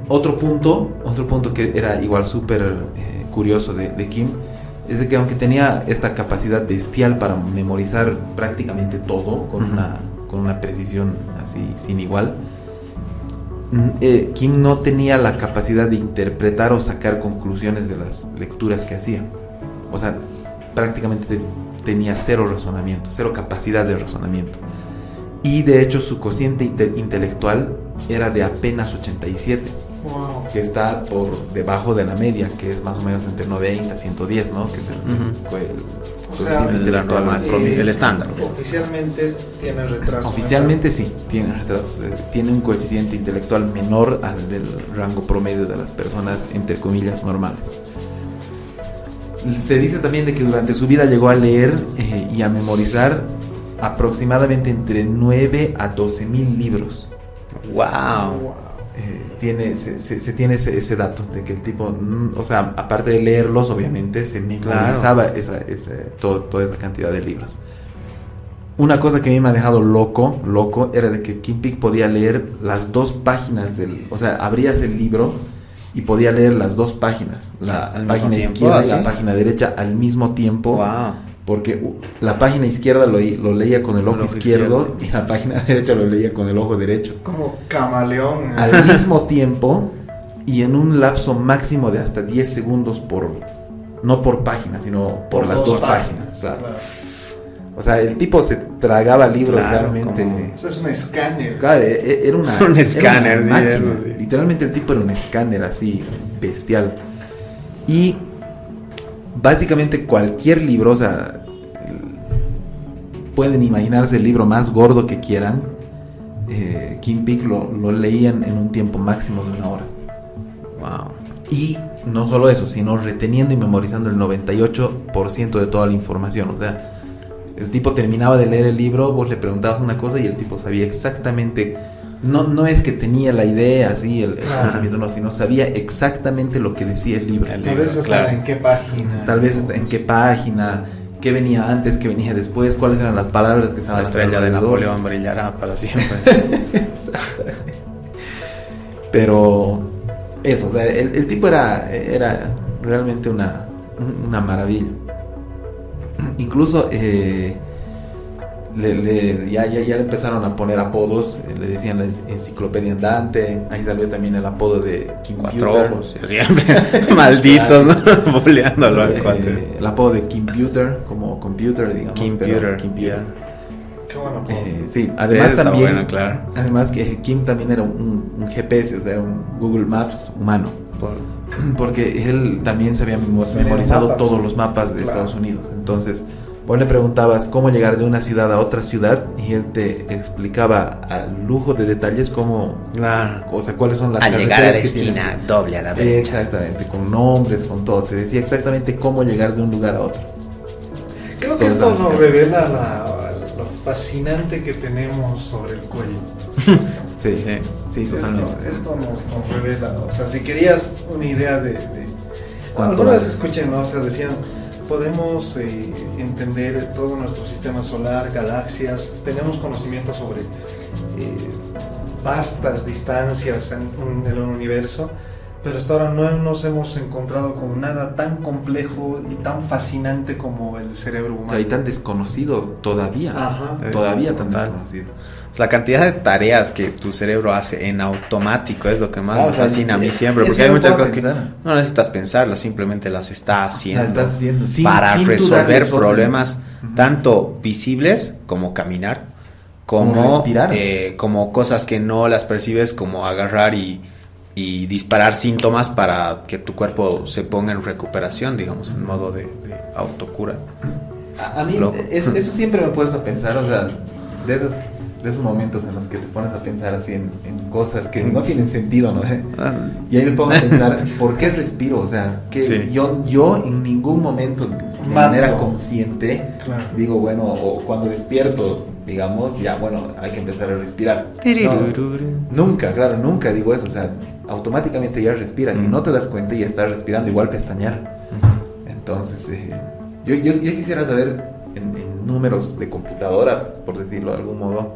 Otro punto que era igual súper curioso de Kim es de que aunque tenía esta capacidad bestial para memorizar prácticamente todo con una precisión así sin igual, Kim no tenía la capacidad de interpretar o sacar conclusiones de las lecturas que hacía. O sea, prácticamente tenía cero razonamiento, cero capacidad de razonamiento. Y de hecho su cociente intelectual era de apenas 87. Wow. Que está por debajo de la media, que es más o menos entre 90 y 110, ¿no? Que es el estándar. Oficialmente tiene retraso. Oficialmente sí, tiene retraso. Tiene un coeficiente intelectual menor al del rango promedio de las personas, entre comillas, normales. Se dice también de que durante su vida llegó a leer y a memorizar aproximadamente entre 9 a 12,000 libros. ¡Wow! Se tiene ese dato de que el tipo, o sea, aparte de leerlos, obviamente se memorizaba toda esa cantidad de libros. Una cosa que a mí me ha dejado loco, era de que Kim Peek podía leer las 2 páginas o sea, abrías el libro y podía leer las 2 páginas, la página izquierda y la página derecha al mismo tiempo. Wow. Porque la página izquierda lo leía con el ojo izquierdo y la página derecha lo leía con el ojo derecho. Como camaleón. Al mismo tiempo y en un lapso máximo de hasta 10 segundos no por página, sino por las 2 páginas. Claro. O sea, el tipo se tragaba libros realmente. O sea, es un escáner. Claro, era un escáner, una máquina. Sí. Literalmente el tipo era un escáner así, bestial. Y básicamente cualquier libro, o sea, pueden imaginarse el libro más gordo que quieran, Kim Peek lo leían en un tiempo máximo de 1 hora. Wow. Y no solo eso, sino reteniendo y memorizando el 98% de toda la información. O sea, el tipo terminaba de leer el libro, vos le preguntabas una cosa y el tipo sabía exactamente. No es que tenía la idea así, el conocimiento, no, sino sabía exactamente lo que decía el libro. Tal vez hasta en qué página. Tal vez hasta en qué página. qué venía antes, qué venía después, cuáles eran las palabras que estaban. La estrella de alrededor. Napoleón brillará para siempre. Pero eso, o sea, el tipo era realmente una maravilla. Incluso ya le empezaron a poner apodos, le decían la enciclopedia andante, ahí salió también el apodo de Cuatro Computer. ojos, siempre malditos, ¿no? Boleándolo al cuate. El apodo de Computer, como computer, digamos. Computer, Computer. Qué bueno apodo. Sí, además Está también, bueno, claro. además que Kim también era un GPS, o sea, era un Google Maps humano. Porque él también se había memorizado mapas. todos los mapas de Claro. Estados Unidos. Entonces, vos le preguntabas cómo llegar de una ciudad a otra ciudad y él te explicaba al lujo de detalles cómo, Claro. o sea, cuáles son las Al llegar a la carreteras que tienes esquina, que- doble a la derecha. Exactamente, con nombres, con todo. Te decía exactamente cómo llegar de un lugar a otro. Creo que Todos esto damos nos cabeza. revela lo fascinante que tenemos sobre el cuello. Sí, Sí. sí, totalmente. Esto nos revela, o sea, si querías una idea de ¿Cuánto alguna vez vale? escuché, ¿no? O sea, decían, podemos entender todo nuestro sistema solar, galaxias, tenemos conocimiento sobre vastas distancias en el universo, pero hasta ahora no nos hemos encontrado con nada tan complejo y tan fascinante como el cerebro humano. Hay tan desconocido todavía. Ajá. Todavía tan Total. desconocido. La cantidad de tareas que tu cerebro hace en automático es lo que más Claro, me o sea, fascina a mí siempre, eso porque hay no muchas puedo cosas que pensar. no necesitas pensarlas, simplemente las está haciendo, Las estás haciendo sin- para sin resolver dudarles problemas órdenes. Ujú. tanto visibles como caminar, Como como respirar. como cosas que no las percibes, como agarrar y disparar síntomas para que tu cuerpo se ponga en recuperación, digamos, en modo de autocura. A mí Loco. eso siempre me puedes a pensar, o sea, de esos momentos en los que te pones a pensar así en cosas que no tienen sentido, ¿no? Y ahí me pongo a pensar, ¿por qué respiro? O sea, que Sí. yo en ningún momento de Mando. manera consciente Claro. digo, bueno, o cuando despierto, digamos, ya, bueno, hay que empezar a respirar. No, nunca, claro, nunca digo eso, o sea, automáticamente ya respiras y no te das cuenta y ya estás respirando, igual pestañear. Entonces, yo quisiera saber en números de computadora, por decirlo de algún modo,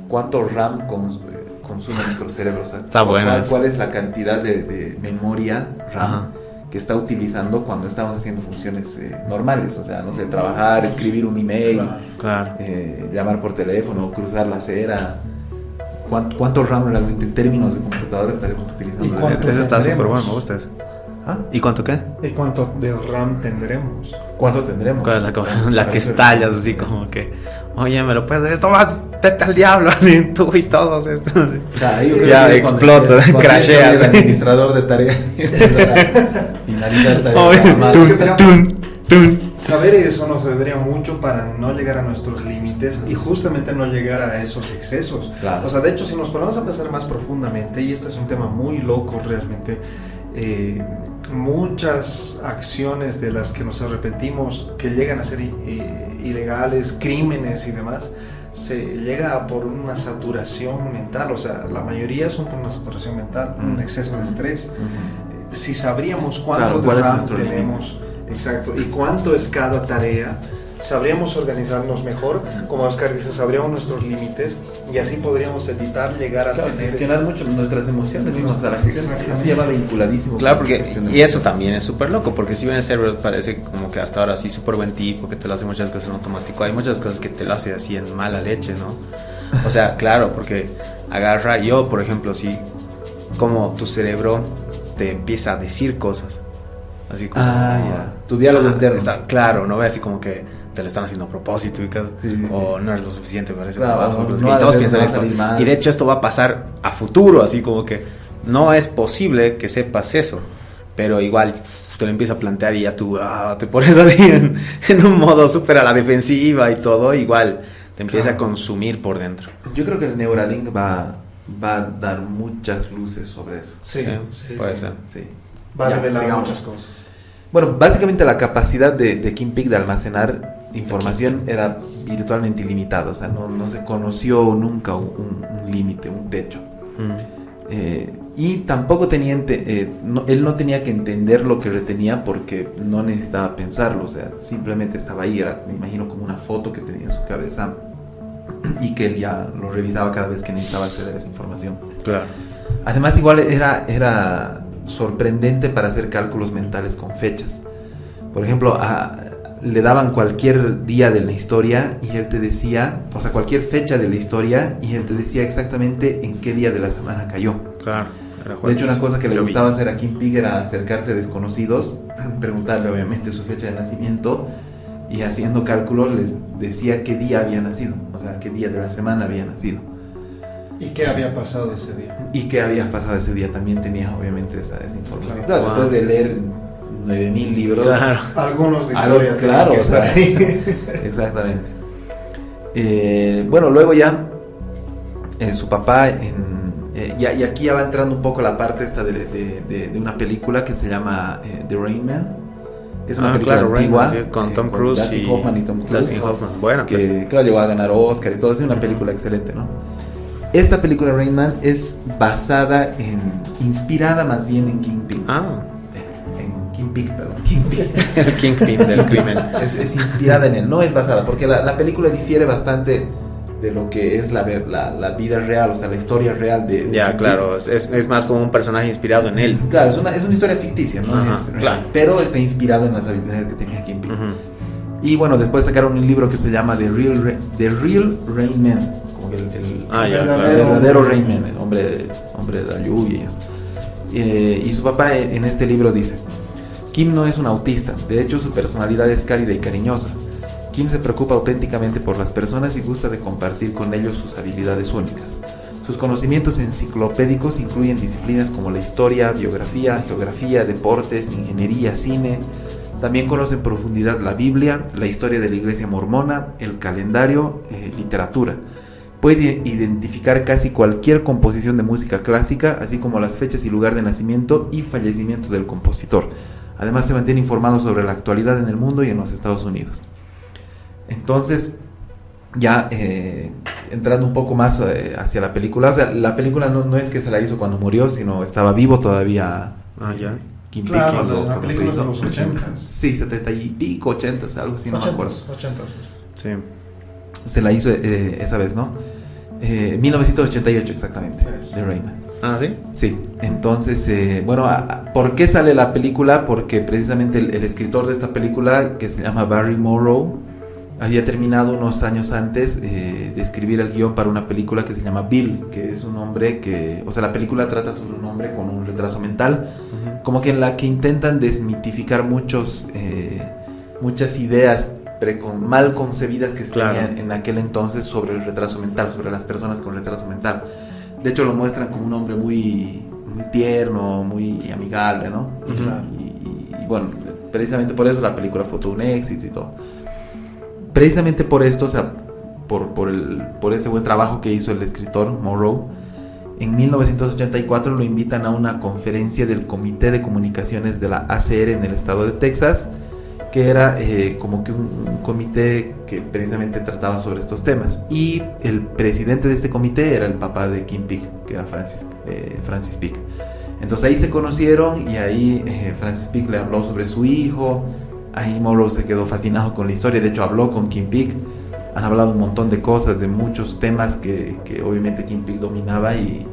cuánto RAM consume nuestro cerebro. O sea, Está bueno eso. ¿Cuál es la cantidad de memoria RAM Ajá. que está utilizando cuando estamos haciendo funciones normales? O sea, no sé, trabajar, escribir un email, Claro. Claro. llamar por teléfono, cruzar la acera. ¿Cuánto RAM realmente en términos de computadora estaremos utilizando? ¿Y cuánto Eso está tendremos? súper bueno, me gusta eso. ¿Ah? ¿Y cuánto qué? ¿Y cuánto de RAM tendremos? ¿Cuánto tendremos? ¿Cuál es la, la Para que hacer- estallas así como que, oye, me lo puedes hacer esto más, vete al diablo, así, tú y todos estos. así. Ya, yo creo Ya que explota, cuando crashea. el administrador de tareas. Finalizar tareas. Oye, nada más. tun. Saber eso nos ayudaría mucho para no llegar a nuestros límites y justamente no llegar a esos excesos. Claro. O sea, de hecho, si nos ponemos a pensar más profundamente, y este es un tema muy loco realmente, muchas acciones de las que nos arrepentimos, que llegan a ser ilegales, crímenes y demás, se llega por una saturación mental. O sea, la mayoría son por una saturación mental, un exceso de estrés. Ujú. Si sabríamos cuánto Claro, de ¿cuál es RAM nuestro tenemos, exacto, y cuánto es cada tarea, sabríamos organizarnos mejor. Como Oscar dice, sabríamos nuestros límites y así podríamos evitar llegar a Claro, tener... gestionar mucho nuestras emociones mismas. O sea, la gestión, Exactamente. eso ya va vinculadísimo. Claro, con la porque, gestión de y eso emociones. también es súper loco, porque si bien el cerebro parece como que hasta ahora sí súper buen tipo, que te lo hace muchas cosas en automático, hay muchas cosas que te lo hace así en mala leche, ¿no? O sea, claro, porque agarra, yo por ejemplo, sí, como tu cerebro te empieza a decir cosas, así como... Ya. Tu diálogo interno. Claro, no ve así como que te lo están haciendo a propósito y cosas, Sí, sí, o no eres lo suficiente para ese Claro, trabajo, no, no sé no qué, y todos haces, piensan va a esto, salir mal. y de hecho esto va a pasar a futuro, así como que no es posible que sepas eso, pero igual te lo empieza a plantear y ya tú te pones así en un modo súper a la defensiva y todo, igual te empieza a consumir por dentro. Yo creo que el Neuralink va a dar muchas luces sobre eso. Sí, Sí, sí, puede sí. ser. Sí. Va a Ya, revelar sigamos. muchas cosas. Bueno, básicamente la capacidad de Kim Peek de almacenar información era virtualmente ilimitada. O sea, no se conoció nunca un límite, un techo. Y tampoco tenía, él no tenía que entender lo que retenía porque no necesitaba pensarlo, o sea, simplemente estaba ahí, era, me imagino como una foto que tenía en su cabeza y que él ya lo revisaba cada vez que necesitaba acceder a esa información. Claro. Además, igual era sorprendente para hacer cálculos mentales con fechas. Por ejemplo, le daban cualquier día de la historia y él te decía, o sea, cualquier fecha de la historia y él te decía exactamente en qué día de la semana cayó. Claro. De hecho, una cosa que le gustaba hacer a Kim Peek era acercarse a desconocidos, preguntarle obviamente su fecha de nacimiento y haciendo cálculos les decía qué día había nacido, o sea, qué día de la semana había nacido. ¿Y qué había pasado ese día? Y qué había pasado ese día también tenía obviamente esa información. Claro, después de leer 9.000 libros. Claro. Algunos de historia claro, que estar ahí. Exactamente. Bueno, luego ya su papá y aquí ya va entrando un poco la parte esta de una película que se llama The Rain Man. Es una película antigua, sí, con Tom Cruise Dustin Hoffman y Tom Cruise. Dustin Hoffman, bueno, que claro, llegó a ganar Oscar y todo. Es una película excelente, ¿no? Esta película Rain Man es inspirada más bien en Kingpin. En Kingpin, perdón. El Kingpin del crimen. Es inspirada en él, no es basada, porque la película difiere bastante de lo que es la vida real, o sea, la historia real de ya, claro, es más como un personaje inspirado en él. Claro, es una historia ficticia, ¿no? Ajá, es real, claro. pero está inspirado en las habilidades que tenía Kingpin. Uh-huh. Y bueno, después sacaron un libro que se llama The Real Rain Man, como el verdadero Rain Man, el hombre de la lluvia y eso. Y su papá en este libro dice: Kim no es un autista, de hecho su personalidad es cálida y cariñosa. Kim se preocupa auténticamente por las personas y gusta de compartir con ellos sus habilidades únicas. Sus conocimientos enciclopédicos incluyen disciplinas como la historia, biografía, geografía, deportes, ingeniería, cine. También conoce en profundidad la Biblia, la historia de la iglesia mormona, el calendario, literatura. Puede identificar casi cualquier composición de música clásica, así como las fechas y lugar de nacimiento y fallecimiento del compositor. Además se mantiene informado sobre la actualidad en el mundo y en los Estados Unidos. Entonces, ya entrando un poco más hacia la película, o sea, la película no es que se la hizo cuando murió, sino estaba vivo todavía. Ya. Kim Claro, Peek la película es de los 80. Sí, 70 y pico, 80, algo así, no me acuerdo. 80. Sí. Se la hizo esa vez, ¿no? 1988 exactamente, The Rain Man. ¿Ah, sí? Sí, entonces, bueno, ¿por qué sale la película? Porque precisamente el escritor de esta película, que se llama Barry Morrow, había terminado unos años antes de escribir el guión para una película que se llama Bill, que es un hombre que, o sea, la película trata sobre un hombre con un retraso mental, uh-huh, como que en la que intentan desmitificar muchas ideas mal concebidas que se tenían en aquel entonces sobre el retraso mental, sobre las personas con retraso mental. De hecho lo muestran como un hombre muy, muy tierno, muy amigable, ¿no? Uh-huh. Y bueno, precisamente por eso la película fue todo un éxito y todo. Precisamente por esto, o sea, por este buen trabajo que hizo el escritor Morrow, en 1984 lo invitan a una conferencia del Comité de Comunicaciones de la ACR en el estado de Texas, que era como que un comité que precisamente trataba sobre estos temas. Y el presidente de este comité era el papá de Kim Peek, que era Francis Peek. Entonces ahí se conocieron y ahí Francis Peek le habló sobre su hijo. Ahí Morrow se quedó fascinado con la historia, de hecho habló con Kim Peek, han hablado un montón de cosas, de muchos temas que obviamente Kim Peek dominaba y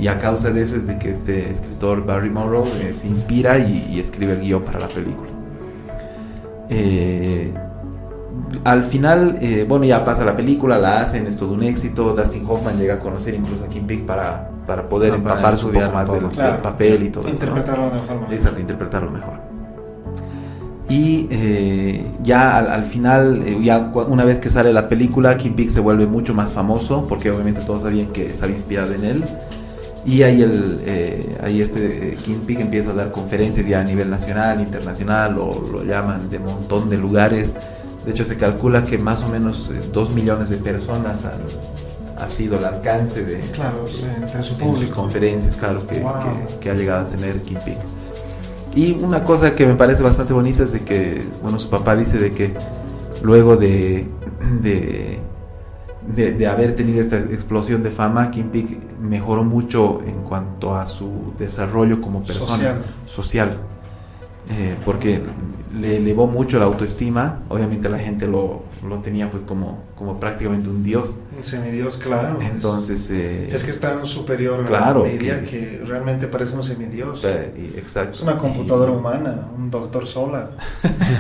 a causa de eso es de que este escritor Barry Morrow se inspira y escribe el guión para la película. Al final, bueno, ya pasa la película, la hacen, es todo un éxito. Dustin Hoffman llega a conocer incluso a Kim Peek para poder empaparse un poco más del papel y todo interpretarlo eso, ¿no? Mejor. Exacto, interpretarlo mejor. Y ya al final, ya una vez que sale la película, Kim Peek se vuelve mucho más famoso, porque obviamente todos sabían que estaba inspirado en él. Y ahí Kim Peek empieza a dar conferencias ya a nivel nacional, internacional, lo llaman de un montón de lugares. De hecho se calcula que más o menos 2 millones de personas ha sido el alcance de entre su en sus público. conferencias, claro, que ha llegado a tener Kim Peek. Y una cosa que me parece bastante bonita es de que, bueno, su papá dice de que luego de de haber tenido esta explosión de fama, Kim Peek mejoró mucho en cuanto a su desarrollo como persona social. Porque le elevó mucho la autoestima. Obviamente la gente lo tenía pues como prácticamente un dios, un semidios, claro. Entonces es que es tan superior claro, a la media que realmente parece un semidios. Exacto. Es una computadora humana, un doctor Sola.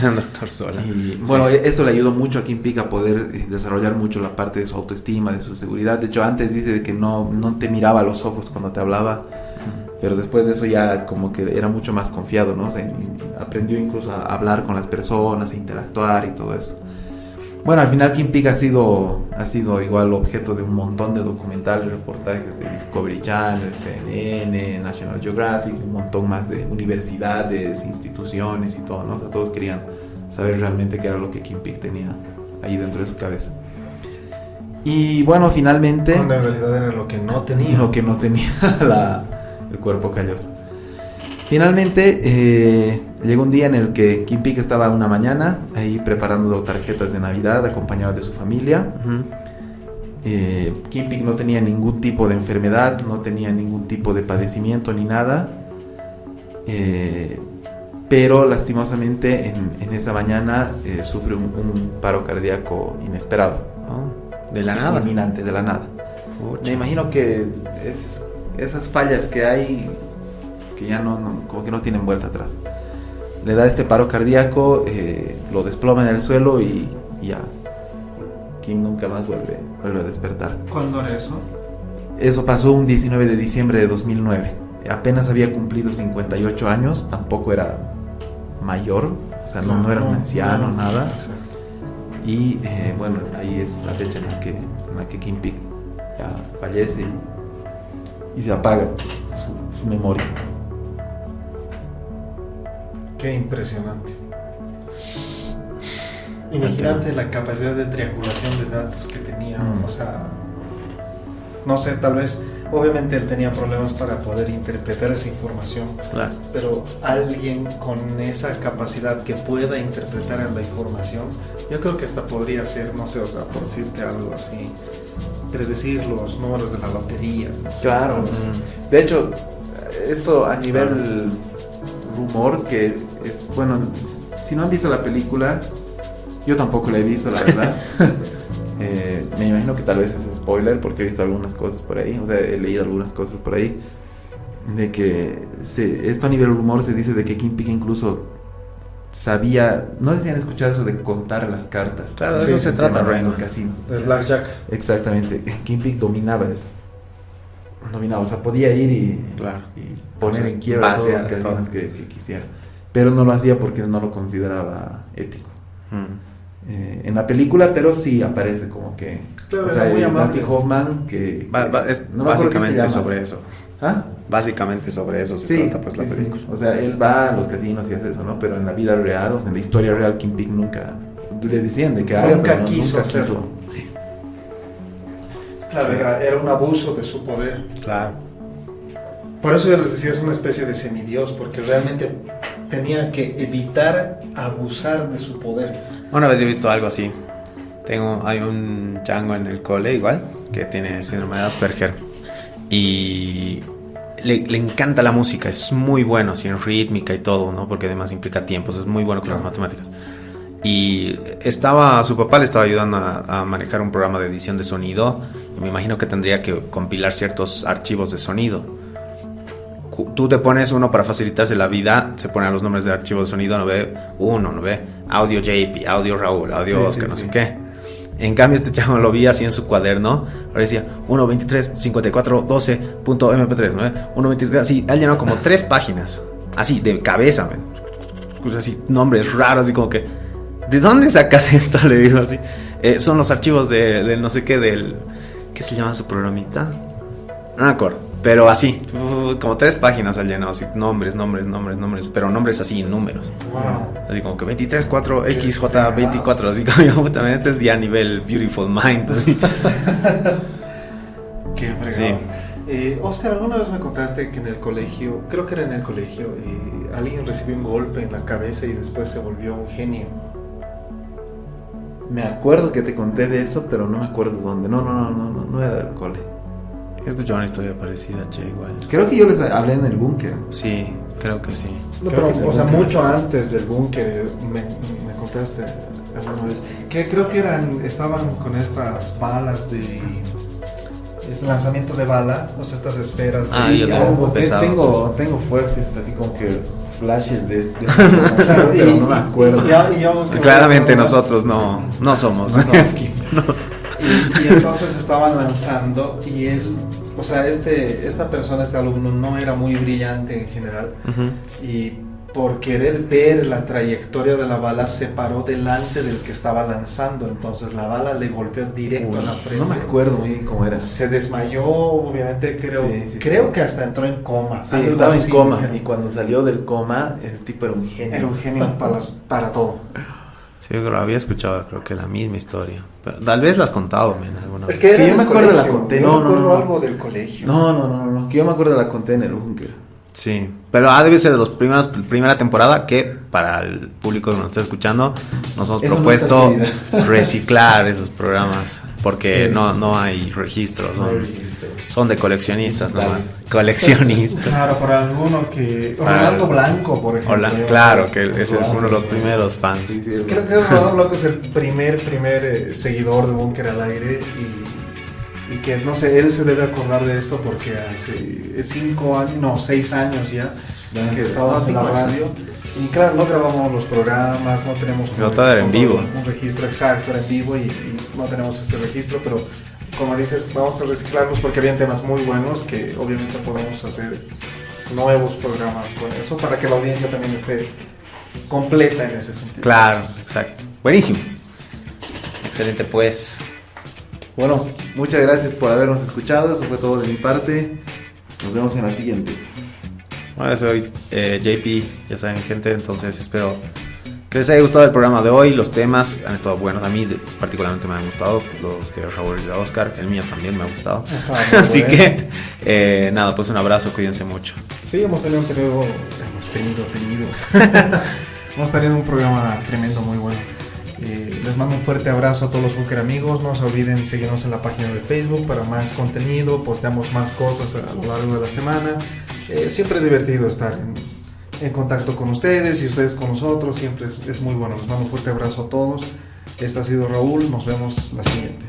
Un doctor Sola. Y bueno, esto le ayudó mucho a Kim Peek a poder desarrollar mucho la parte de su autoestima, de su seguridad. De hecho, antes dice de que no te miraba a los ojos cuando te hablaba, pero después de eso ya como que era mucho más confiado, ¿no? O sea, aprendió incluso a hablar con las personas, a interactuar y todo eso. Bueno, al final Kim Peek ha sido igual objeto de un montón de documentales, reportajes de Discovery Channel, CNN, National Geographic, un montón más de universidades, instituciones y todo, ¿no? O sea, todos querían saber realmente qué era lo que Kim Peek tenía ahí dentro de su cabeza. Y bueno, finalmente... Cuando en realidad era lo que no tenía. Lo que no tenía el cuerpo calloso. Finalmente llegó un día en el que Kim Peek estaba una mañana ahí preparando tarjetas de Navidad acompañado de su familia. Kim Peek no tenía ningún tipo de enfermedad, no tenía ningún tipo de padecimiento ni nada, pero lastimosamente en esa mañana sufre un paro cardíaco inesperado. De la nada. Fulminante, de la nada. Me imagino que esas fallas que hay, que ya no como que no tienen vuelta atrás. Le da este paro cardíaco, lo desploma en el suelo y ya. Kim nunca más vuelve a despertar. ¿Cuándo era eso? Eso pasó un 19 de diciembre de 2009. Apenas había cumplido 58 años, tampoco era mayor, o sea, no era un anciano, nada. Exacto. Y bueno, ahí es la fecha en la que Kim Peek ya fallece y se apaga su memoria. Qué impresionante. Imagínate la capacidad de triangulación de datos que tenía. O sea, no sé, tal vez, obviamente él tenía problemas para poder interpretar esa información. Claro. Pero alguien con esa capacidad que pueda interpretar la información, yo creo que hasta podría ser, no sé, o sea, por decirte algo así, predecir los números de la lotería. No sé, claro. De hecho, esto a nivel rumor, que es, bueno, si no han visto la película, yo tampoco la he visto, la verdad. Me imagino que tal vez es spoiler porque he visto algunas cosas por ahí, o sea, he leído algunas cosas por ahí de que esto a nivel rumor se dice de que Kim Peek incluso sabía, no sé si han escuchado eso de contar las cartas. Claro, de eso se trata, en los casinos. del blackjack. Exactamente, Kim Peek dominaba eso. O sea, podía ir y poner en quiebra todos los casinos que quisiera, pero no lo hacía porque no lo consideraba ético. En la película, pero sí aparece como que, claro, o sea, Dustin Hoffman, que es no básicamente sobre eso. ¿Ah? Básicamente sobre eso se trata pues la película. O sea, él va a los casinos y hace eso, ¿no? Pero en la vida real, o sea, en la historia real, Kim Peek nunca le decían de que haga, nunca quiso hacerlo. Sí. Claro, era un abuso de su poder. Claro. Por eso yo les decía, es una especie de semidios, porque realmente tenía que evitar abusar de su poder. Una vez he visto algo así. Hay un chango en el cole igual que tiene síndrome de Asperger y le encanta la música, es muy bueno así en rítmica y todo, ¿no? Porque además implica tiempos, es muy bueno con las matemáticas. Y su papá le estaba ayudando a manejar un programa de edición de sonido y me imagino que tendría que compilar ciertos archivos de sonido. Tú te pones uno para facilitarse la vida, se ponen los nombres de archivos de sonido, no ve audio JP, audio Raúl, audio Oscar, no sé qué. En cambio este chavo lo vi así en su cuaderno, ahora decía 1.23.54.12.mp3, ¿no? 1.23, así, ha llenado como 3 páginas, así, de cabeza, man. Así, nombres raros, así como que, ¿de dónde sacas esto? Le digo así. Son los archivos del no sé qué, ¿qué se llama su programita? No me acuerdo. Pero así, como 3 páginas al llenado, así, nombres, pero nombres así, números. Wow. Así como que 23.4XJ24, así como yo también, este es ya a nivel Beautiful Mind, así. Qué fregado. Sí. Oscar, alguna vez me contaste que en el colegio, creo que era en el colegio, alguien recibió un golpe en la cabeza y después se volvió un genio. Me acuerdo que te conté de eso, pero no me acuerdo dónde. No era del cole. He escuchado una historia parecida, che, igual. Creo que yo les hablé en el búnker. Sí, creo que sí. No, Creo pero, que en el o sea, búnker. mucho antes del búnker me contaste alguna vez. Que creo que estaban con estas balas de... Este lanzamiento de bala, o sea, estas esferas. Ah, Sí, yo algo pesado, tengo fuertes, así como que flashes de claro, pero no me acuerdo. y yo- Claramente nosotros no somos. No somos Kim. Y entonces estaban lanzando y él, o sea, esta persona, este alumno no era muy brillante en general Ujú. y por querer ver la trayectoria de la bala se paró delante del que estaba lanzando, entonces la bala le golpeó directo Uy, en la frente. no me acuerdo muy bien cómo era. Se desmayó, obviamente Sí, creo sí. que hasta entró en coma. Sí, algo estaba en así, coma dijeron. y cuando salió del coma, el tipo era un genio. Era un genio para todo. Sí, yo creo, había escuchado, creo que la misma historia. Pero tal vez la has contado, men, alguna vez. Es que Que era yo me del acuerdo la colegio, conté, yo no, me no, acuerdo no. algo del colegio. No, que yo me acuerdo la conté en el búnker. Sí, pero debe ser de los primera temporada que para el público que nos está escuchando nos hemos Eso no propuesto está subida. reciclar esos programas porque Sí. no hay registros, son de coleccionistas nomás, Digitales. coleccionistas. Claro, para alguno que... Para- Rolando Blanco, por ejemplo. Hola, claro, que es uno de los primeros fans. Sí, sí, Creo que Rolando Blanco es el primer seguidor de Búnker al Aire y que, no sé, él se debe acordar de esto porque hace 5 años, no, 6 años ya que estábamos en la 5 años. radio. Y claro, no grabamos los programas, no tenemos... Pero todo era en vivo. Un registro exacto, era en vivo y no tenemos ese registro, pero como dices, vamos a reciclarlos porque habían temas muy buenos que obviamente podemos hacer nuevos programas con eso para que la audiencia también esté completa en ese sentido. Claro, exacto. Buenísimo. Excelente, pues. Bueno, muchas gracias por habernos escuchado. Eso fue todo de mi parte. Nos vemos en la siguiente. Bueno, soy JP, ya saben, gente, entonces espero que les haya gustado el programa de hoy. Los temas han estado buenos, a mí particularmente me han gustado, los de Raúl y de Oscar, el mío también me ha gustado. Así que, nada, pues un abrazo, cuídense mucho. Sí, hemos tenido hemos tenido un programa tremendo, muy bueno. Les mando un fuerte abrazo a todos los Búnker amigos. No se olviden seguirnos en la página de Facebook para más contenido. Posteamos más cosas a lo largo de la semana. Siempre es divertido estar en contacto con ustedes y ustedes con nosotros. Siempre es muy bueno. Les mando un fuerte abrazo a todos. Este ha sido Raúl. Nos vemos la siguiente.